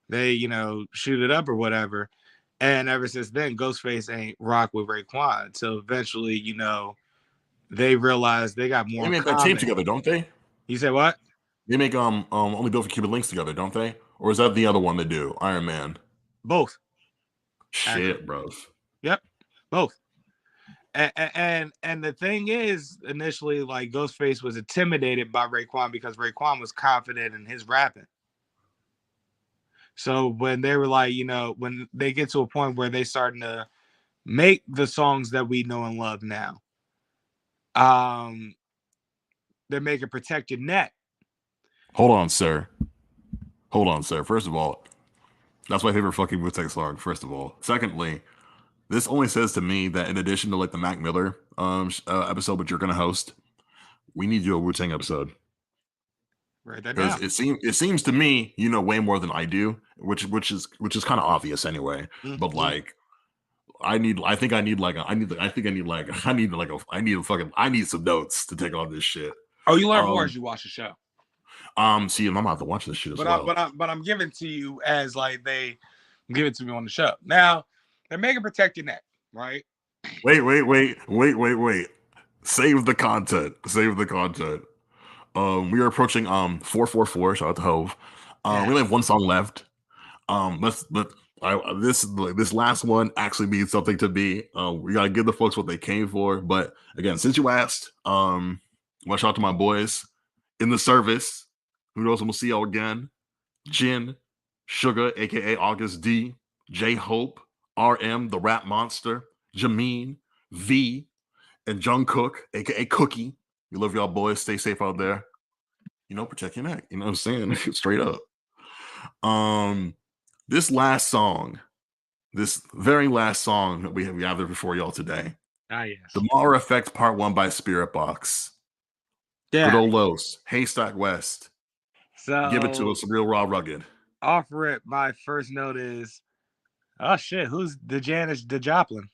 they shoot it up or whatever, and ever since then, Ghostface ain't rock with Raekwon. So eventually, they realize they got more They in make that common. tape together, don't they? You said what? They make Only Built for Cuban Links together, don't they? Or is that the other one they do? Iron Man. Both. Shit, bro. Yep, both. And the thing is, initially, like, Ghostface was intimidated by Raekwon because Raekwon was confident in his rapping. So when they were like, when they get to a point where they starting to make the songs that we know and love now, they're making Protect Your Neck. Hold on, sir. First of all, that's my favorite fucking Wu-Tang song, first of all. Secondly, this only says to me that in addition to like the Mac Miller episode which you're gonna host, we need to do a Wu-Tang episode. Write that down. Because it seems to me you know way more than I do, which is kind of obvious anyway. Mm-hmm. But like I need some notes to take on this shit. Oh, you learn more as you watch the show. See, I'm about to watch this shit as well. But I'm giving to you as like they give it to me on the show. Now they're making Protect Your Neck, right? Wait. Save the content. We are approaching 444. Shout out to Hove. We only have one song left. This last one actually means something to me. We gotta give the folks what they came for. But again, since you asked, shout out to my boys in the service. Who knows when we'll see y'all again? Jin, Sugar, aka August D, J Hope, RM, the Rap Monster, Jameen, V, and Jungkook, aka Cookie. We love y'all boys. Stay safe out there. Protect your neck. You know what I'm saying? Straight up. This very last song that we have there before y'all today. Yes. The Mara Effect Part 1 by Spirit Box. Yeah. Good Ole Los, Haystack West. So give it to us, real raw rugged. Offer it. My first note is, oh shit, who's the Janis the Joplin?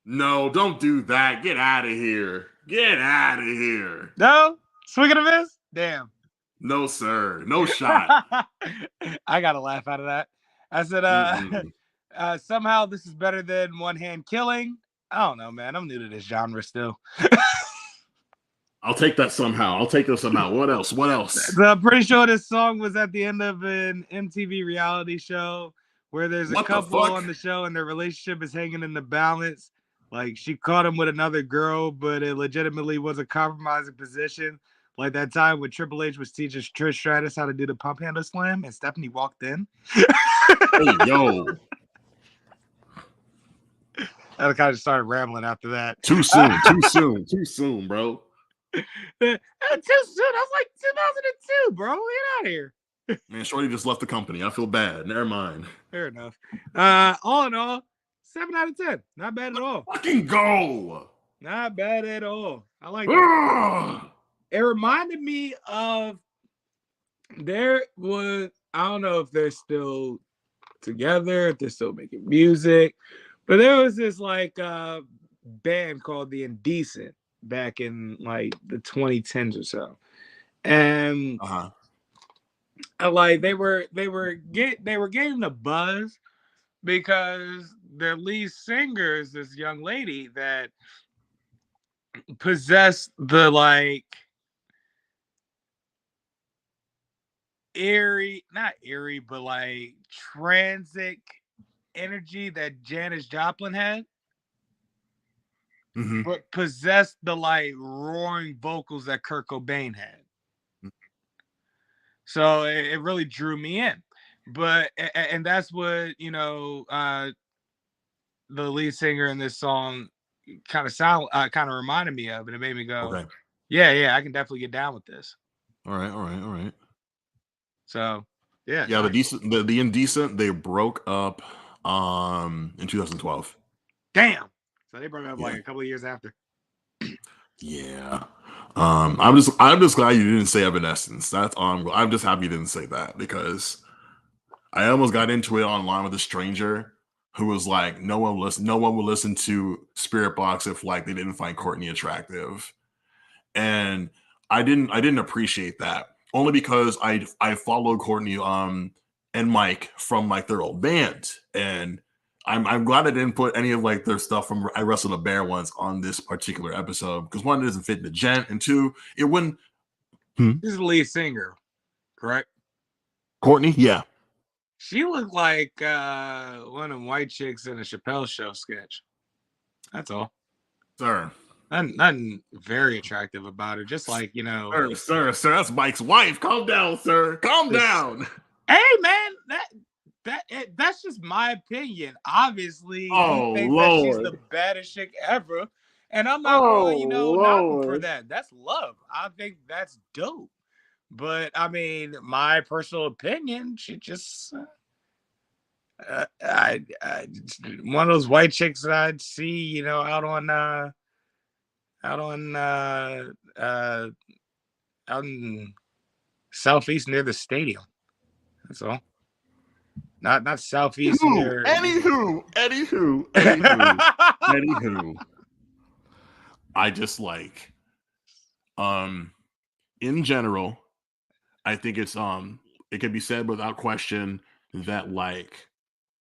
No, don't do that. Get out of here. No? Swing and a miss? Damn. No, sir. No shot. I got a laugh out of that. I said, somehow this is better than One Hand Killing. I don't know, man. I'm new to this genre still. I'll take that somehow. What else? So I'm pretty sure this song was at the end of an MTV reality show where there's a couple on the show and their relationship is hanging in the balance. Like, she caught him with another girl, but it legitimately was a compromising position. Like that time when Triple H was teaching Trish Stratus how to do the pump handle slam and Stephanie walked in. Hey, yo. I kind of started rambling after that. Too soon, bro. Too soon. I was like 2002, bro. Get out of here. Man, Shorty just left the company. I feel bad. Never mind. Fair enough. All in all, 7 out of 10. Not bad at all. Fucking go. Not bad at all. I like it. It reminded me of I don't know if they're still together, if they're still making music, but there was this like band called The Indecent back in like the 2010s or so. And like they were getting a buzz because their lead singer is this young lady that possessed the like not eerie, but like transic energy that Janis Joplin had, but possessed the like roaring vocals that Kurt Cobain had. So it really drew me in. But and that's what the lead singer in this song kind of reminded me of, and it made me go, Okay. yeah, I can definitely get down with this. All right. So yeah, Yeah, nice. the Indecent, they broke up in 2012. Damn. So they broke up Yeah. like a couple of years after. Yeah. I'm just glad you didn't say Evanescence. That's I'm just happy you didn't say that because I almost got into it online with a stranger who was like, no one will listen to Spirit Box if like they didn't find Courtney attractive. And I didn't appreciate that. Only because I followed Courtney and Mike from like their old band. And I'm glad I didn't put any of like their stuff from I Wrestled a Bear once on this particular episode because one, it doesn't fit in the Djent, and two, it wouldn't. This is the lead singer, correct? Courtney, yeah. She looked like one of them white chicks in a Chappelle Show sketch. That's all. Sir. Nothing very attractive about her. Just like, Sir, that's Mike's wife. Calm down, sir. Calm down. Hey man, that's just my opinion. Obviously, Oh, he thinks that she's Lord. the baddest chick ever. And I'm not going, knock him for that. That's love. I think that's dope. But I mean, my personal opinion, she just one of those white chicks that I'd see, out in southeast near the stadium. That's all. Not southeast near. Anywho. I just like, in general, I think it can be said without question that like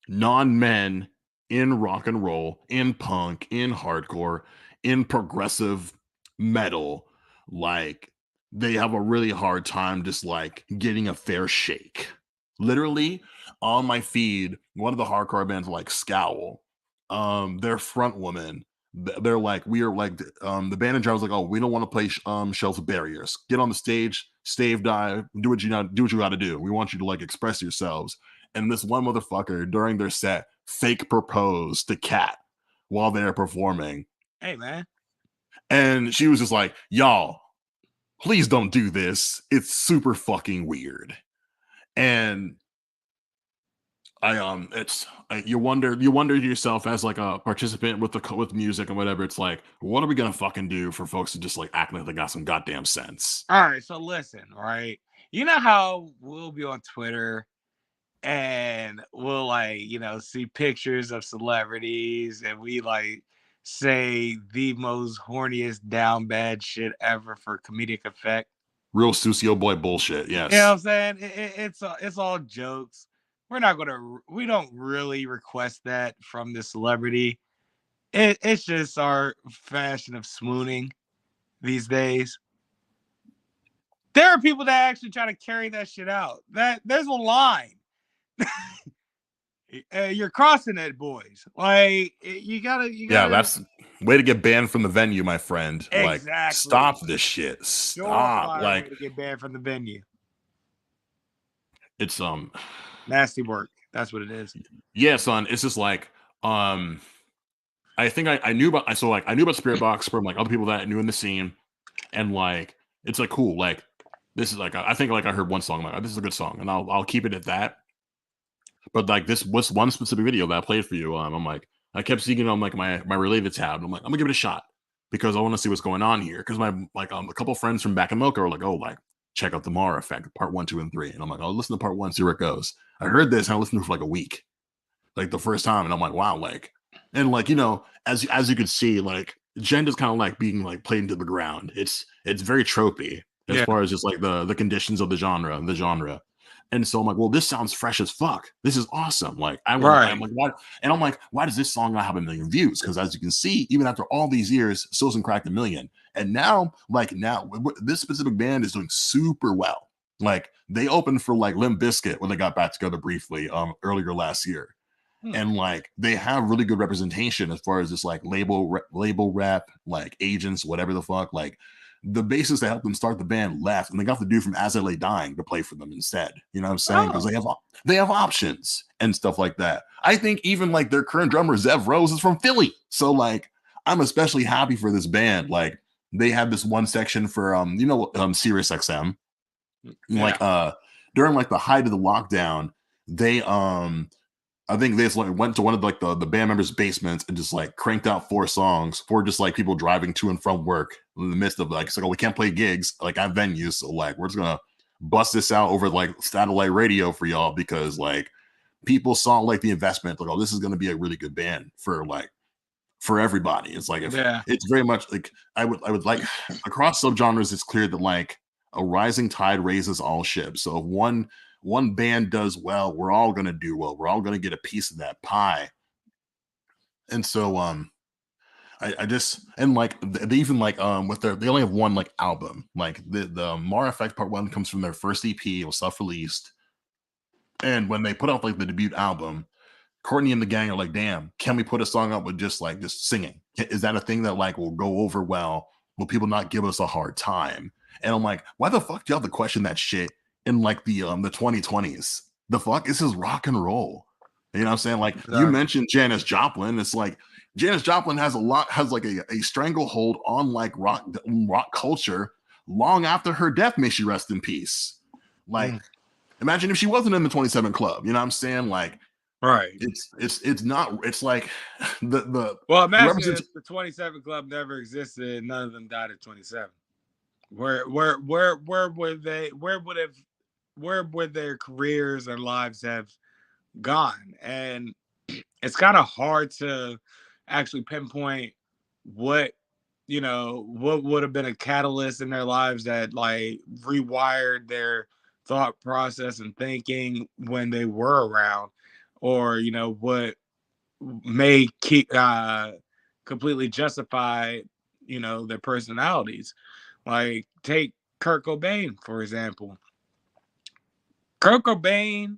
non-men in rock and roll, in punk, in hardcore, in progressive metal, like they have a really hard time just like getting a fair shake. Literally on my feed, one of the hardcore bands like Scowl, their front woman, they're like, we are like, the band and was like, oh, we don't want to play shows with barriers. Get on the stage, stave dive, do what you got to do. We want you to like express yourselves. And this one motherfucker during their set fake proposed to Kat while they're performing. Hey man. And she was just like, y'all, please don't do this. It's super fucking weird. And you wonder to yourself as like a participant with music and whatever. It's like, what are we gonna fucking do for folks to just like act like they got some goddamn sense? All right, so listen, right? You know how we'll be on Twitter and we'll like, see pictures of celebrities and we like say the most horniest down bad shit ever for comedic effect. Real Sucio boy bullshit. Yes. You know what I'm saying? It's all jokes. We don't really request that from the celebrity. It's just our fashion of swooning these days. There are people that actually try to carry that shit out. There's a line. You're crossing it, boys. Like you gotta. Yeah, that's way to get banned from the venue, my friend. Exactly. Like, stop this shit. Stop. Like, way to get banned from the venue. It's nasty work. That's what it is. Yeah, son. It's just like I think I knew about I knew about Spirit Box from like other people that I knew in the scene, and like it's like cool. Like this is like I think like I heard one song, like this is a good song, and I'll keep it at that. But like this was one specific video that I played for you. I'm like I kept seeing it on like my related tab. I'm like I'm gonna give it a shot because I want to see what's going on here. Because my like a couple friends from back in Mocha were like, oh, like check out the Mara Effect, part 1, 2, and 3. And I'm like, I'll listen to part 1, see where it goes. I heard this and I listened to it for like a week, like the first time, and I'm like, wow, like, and like as you could see, like Djent is kind of like being like played into the ground. It's very tropey as far as just like the conditions of the genre. And so I'm like, well, this sounds fresh as fuck. This is awesome. Like I'm like, why? And I'm like, why does this song not have 1 million views? Because as you can see, even after all these years, still hasn't cracked 1 million. And now this specific band is doing super well. Like they opened for like Limp Bizkit when they got back together briefly earlier last year. And like they have really good representation as far as this like label rep, like agents, whatever the fuck. Like the bassist that helped them start the band left, and they got the dude from As I Lay Dying to play for them instead. You know what I'm saying? Because Oh, they have options and stuff like that. I think even like their current drummer Zev Rose is from Philly, so like I'm especially happy for this band. Like they had this one section for Sirius XM, like yeah. during like the height of the lockdown, they I think they just like went to one of like the band members' basements and just like cranked out 4 songs for just like people driving to and from work in the midst of like, it's like, oh, we can't play gigs like at venues, so like we're just gonna bust this out over like satellite radio for y'all because like people saw like the investment, like, oh, this is gonna be a really good band for everybody. It's like if Yeah. it's very much like I would like across subgenres, it's clear that like a rising tide raises all ships. So if one band does well, we're all gonna do well. We're all gonna get a piece of that pie. And so I just and like they even like with their they only have one like album. Like the Mara Effect Part 1 comes from their first EP, it was self-released. And when they put out like the debut album, Courtney and the gang are like, damn, can we put a song up with just singing? Is that a thing that like will go over well? Will people not give us a hard time? And I'm like, why the fuck do you have to question that shit in like the 2020s? The fuck? This is rock and roll. You know what I'm saying? Like you Exactly. mentioned Janis Joplin. It's like Janis Joplin has like a stranglehold on like rock culture long after her death. May she rest in peace. Like, Mm. imagine if she wasn't in the 27 Club. You know what I'm saying? Like, Right. it's not. It's like Well, the imagine represent. if the 27 Club never existed and none of them died at 27. Where would they? Where would their careers or lives have gone? And it's kind of hard to actually pinpoint what what would have been a catalyst in their lives that like rewired their thought process and thinking when they were around, or what may keep completely justify their personalities. Like take Kurt Cobain for example. Kurt Cobain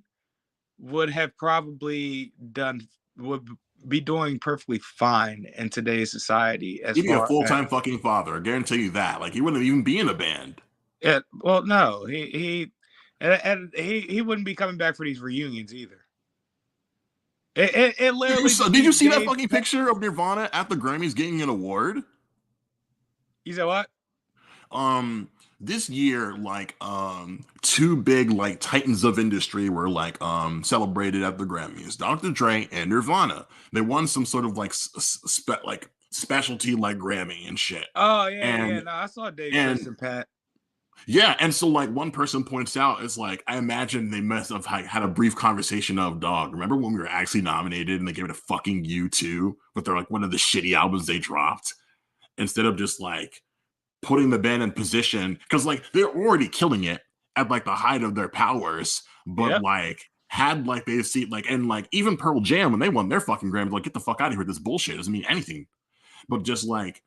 would have probably done would be doing perfectly fine in today's society as He'd be a far full as time fucking father. I guarantee you that. Like he wouldn't even be in a band. it. Well, no, and he wouldn't be coming back for these reunions either. It literally just Did you needs see that Dave. fucking picture of Nirvana at the Grammys getting an award? You said what? um this year like two big like titans of industry were like celebrated at the Grammys, Dr. Dre and Nirvana. They won some sort of like like specialty like Grammy and shit. Oh yeah, yeah. and No, I saw Dave, Chris, and and Pat. yeah, and so like one person points out, it's like I imagine they must have had a brief conversation of, dog, remember when we were actually nominated and they gave it a fucking U2, but they're like one of the shitty albums they dropped, instead of just like putting the band in position, because like they're already killing it at like the height of their powers, but Yep. like had like they see like, and like even Pearl Jam when they won their fucking Grammy, like get the fuck out of here, this bullshit doesn't mean anything. But just like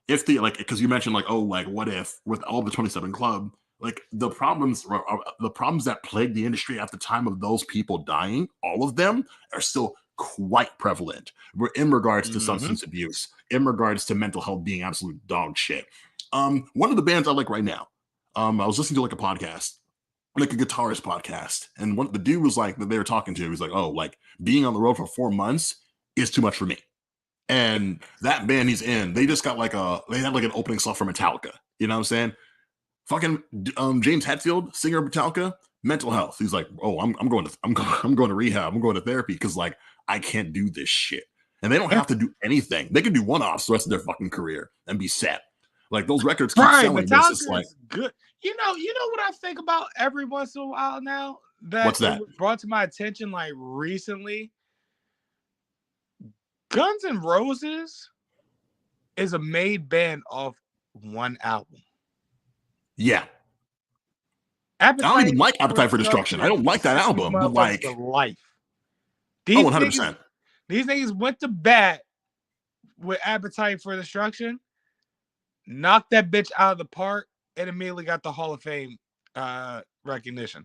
if the like, because you mentioned like, oh, like what if with all the 27 Club, like the problems that plagued the industry at the time of those people dying, all of them are still quite prevalent in regards to Mm-hmm. substance abuse, in regards to mental health being absolute dog shit. One of the bands I like right now, I was listening to like a podcast, like a guitarist podcast, and one the dude was like that they were talking to, he was like, oh, like being on the road for 4 months is too much for me. And that band he's in, they just got like they had like an opening song for Metallica. You know what I'm saying? Fucking James Hetfield, singer of Metallica, mental health. He's like, oh, I'm going to rehab. I'm going to therapy because like I can't do this shit. And they don't Yeah. have to do anything. They can do one-offs the rest of their fucking career and be set. Like those records keep Right. selling, but it's just Metallica like, is good. You know what I think about every once in a while now that what's it that? was brought to my attention like recently. Guns N' Roses is a made band off one album. Yeah. I don't Appetite even like for Appetite for Destruction. I Destruction don't like that sent these album, but motherfuckers to like, life. oh, These niggas, 100%. these niggas went to bat with Appetite for Destruction, knocked that bitch out of the park, and immediately got the Hall of Fame recognition.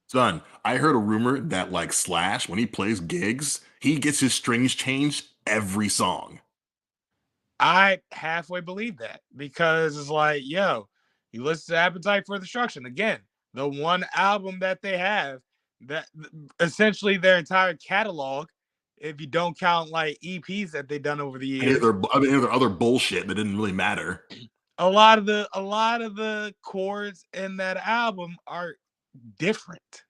Son, I heard a rumor that like Slash, when he plays gigs, he gets his strings changed every song. I halfway believe that because it's like, yo, you listen to Appetite for Destruction again, the one album that they have that essentially their entire catalog, if you don't count like EPs that they've done over the years. Their other bullshit that didn't really matter. A lot of the chords in that album are different.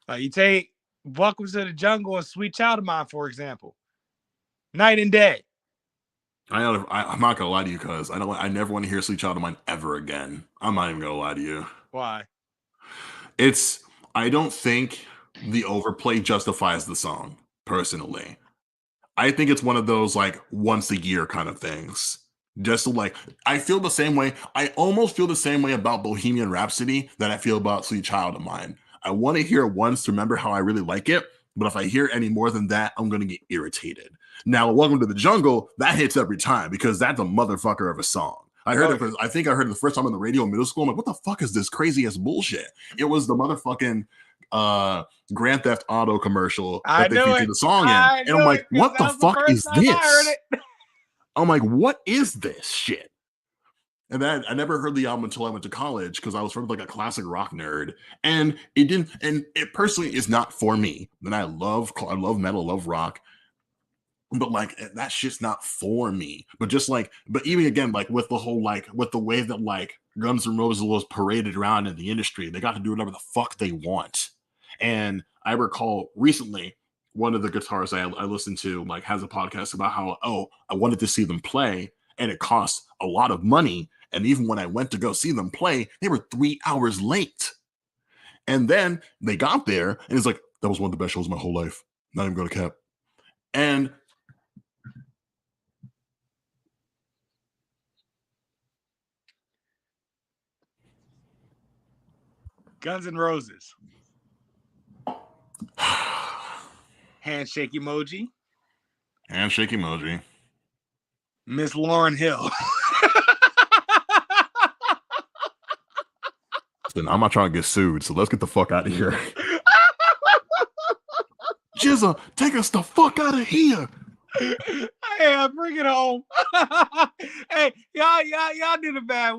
Like you take Welcome to the Jungle and Sweet Child of Mine, for example. Night and day. I'm not gonna lie to you, cuz I never want to hear Sweet Child of Mine ever again. I'm not even gonna lie to you. Why? I don't think the overplay justifies the song, personally. I think it's one of those like once a year kind of things. Just to, like, I feel the same way. I almost feel the same way about Bohemian Rhapsody that I feel about Sweet Child of Mine. I want to hear it once to remember how I really like it, but if I hear any more than that, I'm gonna get irritated. Now, Welcome to the Jungle, that hits every time because that's a motherfucker of a song. I think I heard it the first time on the radio in middle school. I'm like, what the fuck is this crazy ass bullshit? It was the motherfucking Grand Theft Auto commercial that they featured the song in. And I'm like, what the fuck is this? I'm like, what is this shit? And then I never heard the album until I went to college because I was sort of like a classic rock nerd. And it personally is not for me. And I love metal, love rock. But like that shit's not for me. But even again, like with the whole with the way that like Guns N' Roses was paraded around in the industry, they got to do whatever the fuck they want. And I recall recently one of the guitarists I listened to like has a podcast about how I wanted to see them play and it cost a lot of money. And even when I went to go see them play, they were 3 hours late. And then they got there and it's like, that was one of the best shows of my whole life. Not even gonna cap. And Guns N' Roses. Handshake emoji. Handshake emoji. Miss Lauryn Hill. Listen, I'm not trying to get sued, so let's get the fuck out of here. Jizza, take us the fuck out of here. Hey, bring it home. Hey, y'all did it bad.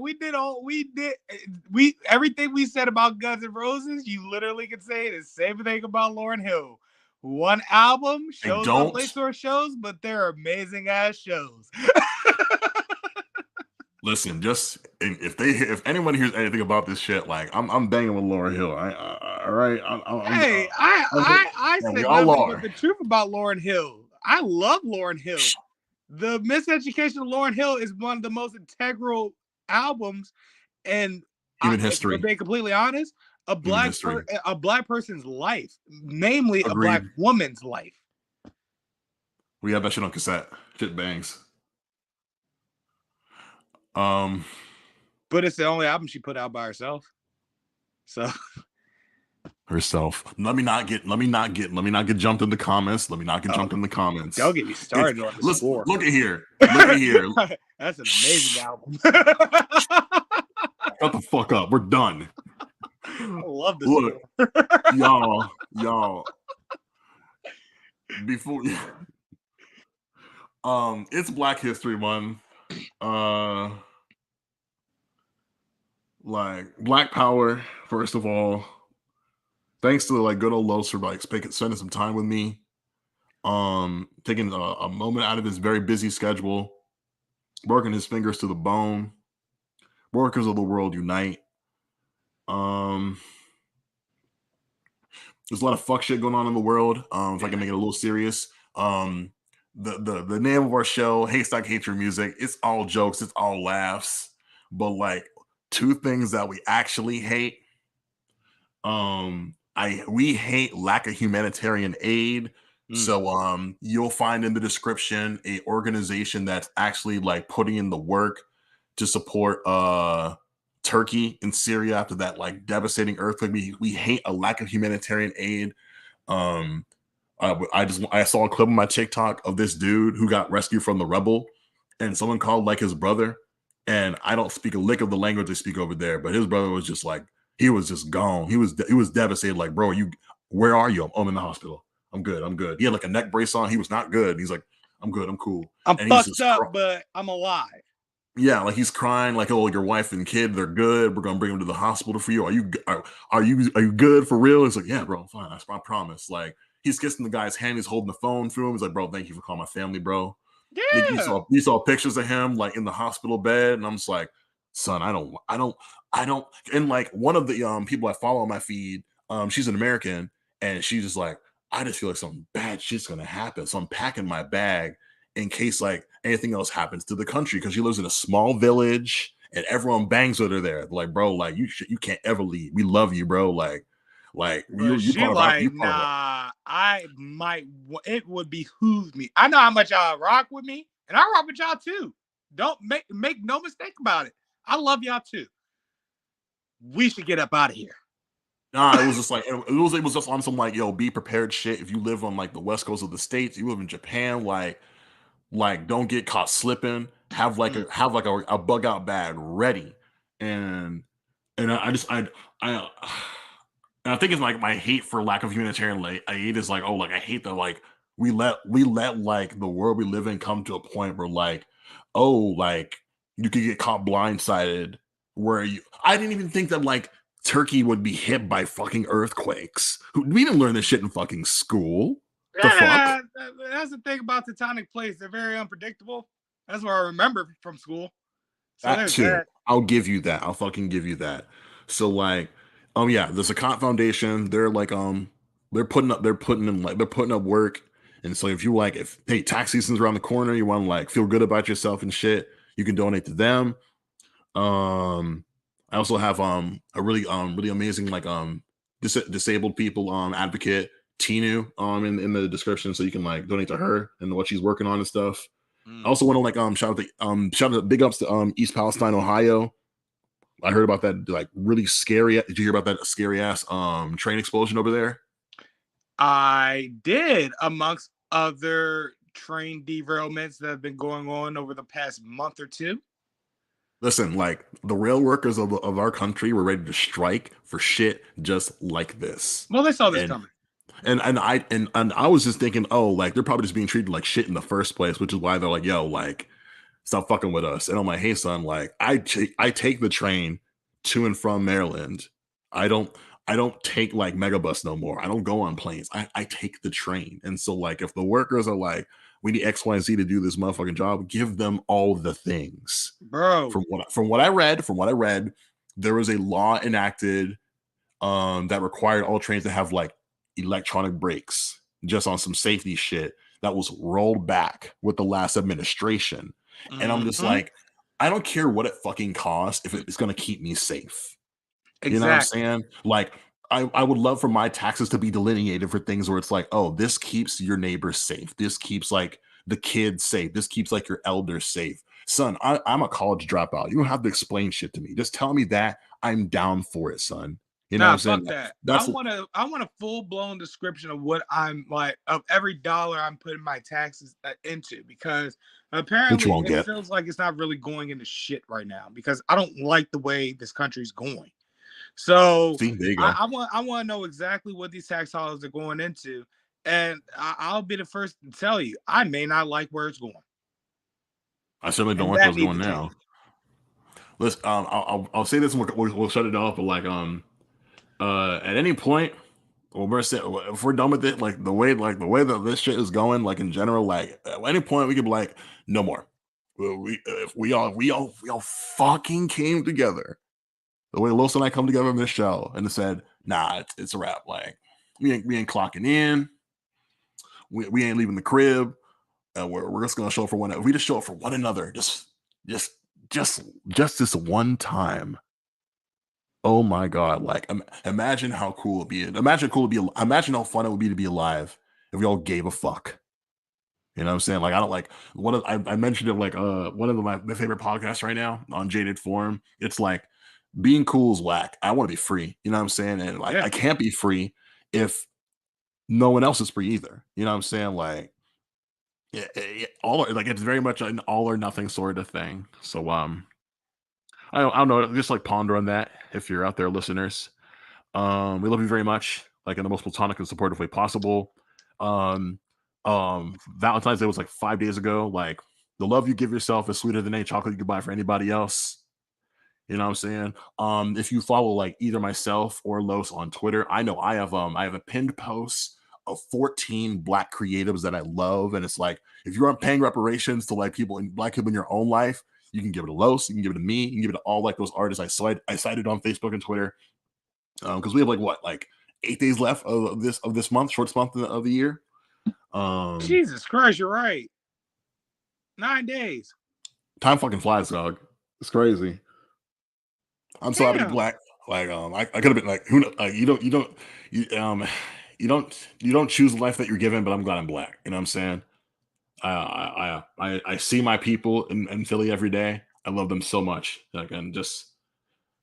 Everything we said about Guns N' Roses, you literally could say the same thing about Lauryn Hill. One album, shows on Lakeshore shows, but they're amazing ass shows. Listen, just if anyone hears anything about this shit, like I'm banging with Lauryn Hill. All right. I said nothing but the truth about Lauryn Hill. I love Lauryn Hill. The Miseducation of Lauryn Hill is one of the most integral albums, and human history. To be completely honest, a black person's life, namely a black woman's life. We have that shit on cassette. Shit bangs. But it's the only album she put out by herself. So herself. Let me not get jumped in the comments. Let me not get jumped in the comments. Don't get me started on the score. Look at here. That's an amazing album. Shut the fuck up. We're done. I love this. Look, y'all. Before it's Black History Month. Like Black Power, first of all. Thanks to like Good Ole Los for like spending some time with me. Taking a moment out of his very busy schedule, working his fingers to the bone. Workers of the world unite. There's a lot of fuck shit going on in the world. If I can make it a little serious. The name of our show, Haystack Hates Your Music, it's all jokes, it's all laughs. But like two things that we actually hate. We hate lack of humanitarian aid. So you'll find in the description a organization that's actually like putting in the work to support Turkey and Syria after that like devastating earthquake. We hate a lack of humanitarian aid. I saw a clip on my TikTok of this dude who got rescued from the rebel, and someone called like his brother. And I don't speak a lick of the language they speak over there, but his brother was just like, he was just gone. He was devastated. Like, bro, where are you? I'm in the hospital. I'm good. He had like a neck brace on. He was not good. He's like, I'm good. I'm cool. I'm And he's fucked just up, but I'm alive. yeah, like he's crying, like, "Oh, your wife and kid, they're good. We're gonna bring them to the hospital for you. Are you good for real?" It's like, "Yeah, bro, I'm fine. I promise." Like he's kissing the guy's hand. He's holding the phone to him. He's like, "Bro, thank you for calling my family, bro." Like, you Yeah. saw you saw pictures of him like in the hospital bed, and I'm just like, "Son, I don't." And like one of the people I follow on my feed, she's an American, and she's just like, "I just feel like something bad shit's gonna happen, so I'm packing my bag in case like anything else happens to the country because she lives in a small village and everyone bangs with her there. Like, bro, like you can't ever leave. We love you, bro. Like But you she part of our like, you part of our nah, I might, it would behoove me. I know how much y'all rock with me, and I rock with y'all too. Don't make no mistake about it. I love y'all too. We should get up out of here. Nah, it was just like it was just on some like yo, be prepared shit. If you live on like the west coast of the states, you live in Japan, like don't get caught slipping. Have like a bug out bag ready, and I just I and I think it's like my hate for lack of humanitarian aid is like, oh, like I hate that like we let like the world we live in come to a point where like, oh, like you could get caught blindsided where you I didn't even think that like Turkey would be hit by fucking earthquakes. We didn't learn this shit in fucking school. The fuck? Yeah, that's the thing about tectonic plates. They're very unpredictable. That's what I remember from school. So That there's too. that. I'll give you that. I'll fucking give you that. So like, yeah, the Sakat Foundation, they're like they're putting up work. And so if you like if hey, tax season's around the corner, you want to like feel good about yourself and shit, you can donate to them. I also have a really amazing like disabled people advocate Tinu in the description so you can like donate to her and what she's working on and stuff. I Mm. also want to like shout out big ups to East Palestine, Ohio. I heard about that like really scary. Did you hear about that scary ass train explosion over there? I did, amongst other train derailments that have been going on over the past month or two. Listen, like the rail workers of our country were ready to strike for shit just like this. Well, they saw this And coming. and I was just thinking, oh, like they're probably just being treated like shit in the first place, which is why they're like, yo, like stop fucking with us. And I'm like, hey, son, like I take the train to and from Maryland. I don't I don't take like megabus no more. I don't go on planes. I take the train. And so like if the workers are like, we need X, Y, and Z to do this motherfucking job, give them all the things. Bro. From what I read, there was a law enacted that required all trains to have like electronic brakes just on some safety shit that was rolled back with the last administration. And I'm just Mm-hmm. like, I don't care what it fucking costs if it's going to keep me safe. You know what I'm Exactly. saying? Like, I would love for my taxes to be delineated for things where it's like, oh, this keeps your neighbors safe. This keeps like the kids safe. This keeps like your elders safe. Son, I'm a college dropout. You don't have to explain shit to me. Just tell me that I'm down for it, son. You know what Nah, I'm saying? fuck that. I That's want to. I want a full blown description of what I'm like of every dollar I'm putting my taxes into, because what you apparently won't it get. feels like it's not really going into shit right now because I don't like the way this country's going. So See, there you I, go. I want I want to know exactly what these tax dollars are going into, and I'll be the first to tell you I may not like where it's going, I certainly don't and like that what's needs going to now. change. Listen, I'll say this and we'll shut it off. But like, at any point, when if we're done with it, like the way that this shit is going, like in general, like at any point we could be like, no more. If we all fucking came together the way Los and I come together in this show and said, nah, it's a wrap. Like we ain't clocking in. We ain't leaving the crib. We're just gonna show up for one. If we just show up for one another, just just just this one time. Oh my god! Like imagine how cool it'd be. Imagine how fun it would be to be alive if we all gave a fuck. You know what I'm saying? Like I don't like I mentioned it like one of my favorite podcasts right now on Jaded Forum. It's like being cool is whack. I want to be free. You know what I'm saying? And like Yeah, I can't be free if no one else is free either. You know what I'm saying? Like yeah, like it's very much an all or nothing sort of thing. So I don't know, just like ponder on that if you're out there, listeners. We love you very much, like in the most platonic and supportive way possible. Um, Valentine's Day was like 5 days ago. Like the love you give yourself is sweeter than any chocolate you could buy for anybody else. You know what I'm saying? If you follow like either myself or Los on Twitter, I know I have a pinned post of 14 black creatives that I love. And it's like if you aren't paying reparations to like black people in your own life, you can give it to Los, you can give it to me, you can give it to all like those artists I cited on Facebook and Twitter. Because we have like what, like 8 days left of this month, shortest month of the year. Jesus Christ, you're right. 9 days. Time fucking flies, dog. It's crazy. I'm so happy to be black. Like, I could have been like, who knows? Like, you don't choose the life that you're given, but I'm glad I'm black. You know what I'm saying? I see my people in Philly every day. I love them so much. Like, and just,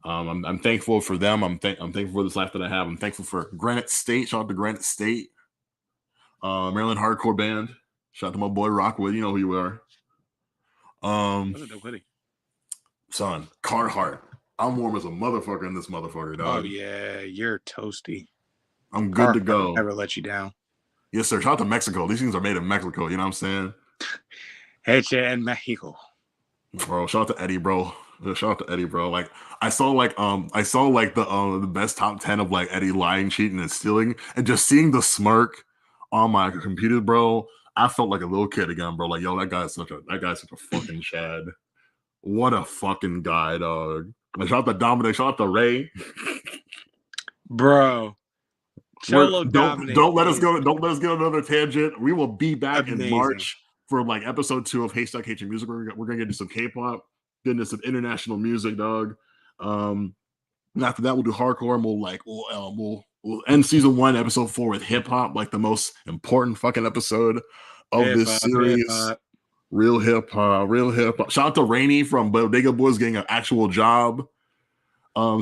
I'm thankful for them. I'm thankful for this life that I have. I'm thankful for Granite State. Shout out to Granite State, Maryland hardcore band. Shout out to my boy Rockwood. You know who you are. Son, Carhartt. I'm warm as a motherfucker in this motherfucker, dog. Oh yeah, you're toasty. I'm good to go. Never let you down. Yes, sir. Shout out to Mexico. These things are made in Mexico. You know what I'm saying? Hecha en Mexico. Bro, shout out to Eddie, bro. Shout out to Eddie, bro. Like I saw the best top 10 of like Eddie lying, cheating, and stealing, and just seeing the smirk on my computer, bro. I felt like a little kid again, bro. Like, yo, that guy's such a fucking Chad. What a fucking guy, dog. Like, shout out to Dominic, shout out to Ray. Bro. Don't let us go another tangent. We will be back in March for like episode 2 of Haystack HHYM Music. We're gonna get into some K-pop, get into some international music, dog. And after that, we'll do hardcore, and we'll end season 1, episode 4 with hip hop, like the most important fucking episode of this series. Real hip hop. Shout out to Rainey from Bodega Boys getting an actual job.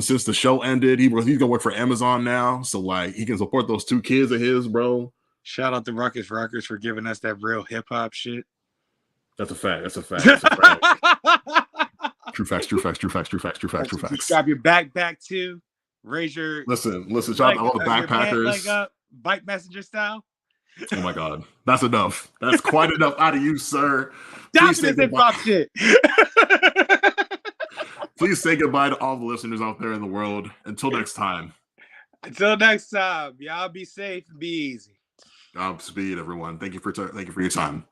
Since the show ended, he's gonna work for Amazon now, so like he can support those 2 kids of his, bro. Shout out to Ruckus Rockers for giving us that real hip hop shit. That's a fact. True facts. Grab your backpack too. Raise your listen. Shout out to all the backpackers. Bike messenger style. Oh my God, that's enough. That's quite enough out of you, sir. Stop this hip hop shit. Please say goodbye to all the listeners out there in the world. Until next time. Y'all be safe and be easy. Godspeed, everyone. Thank you for your time.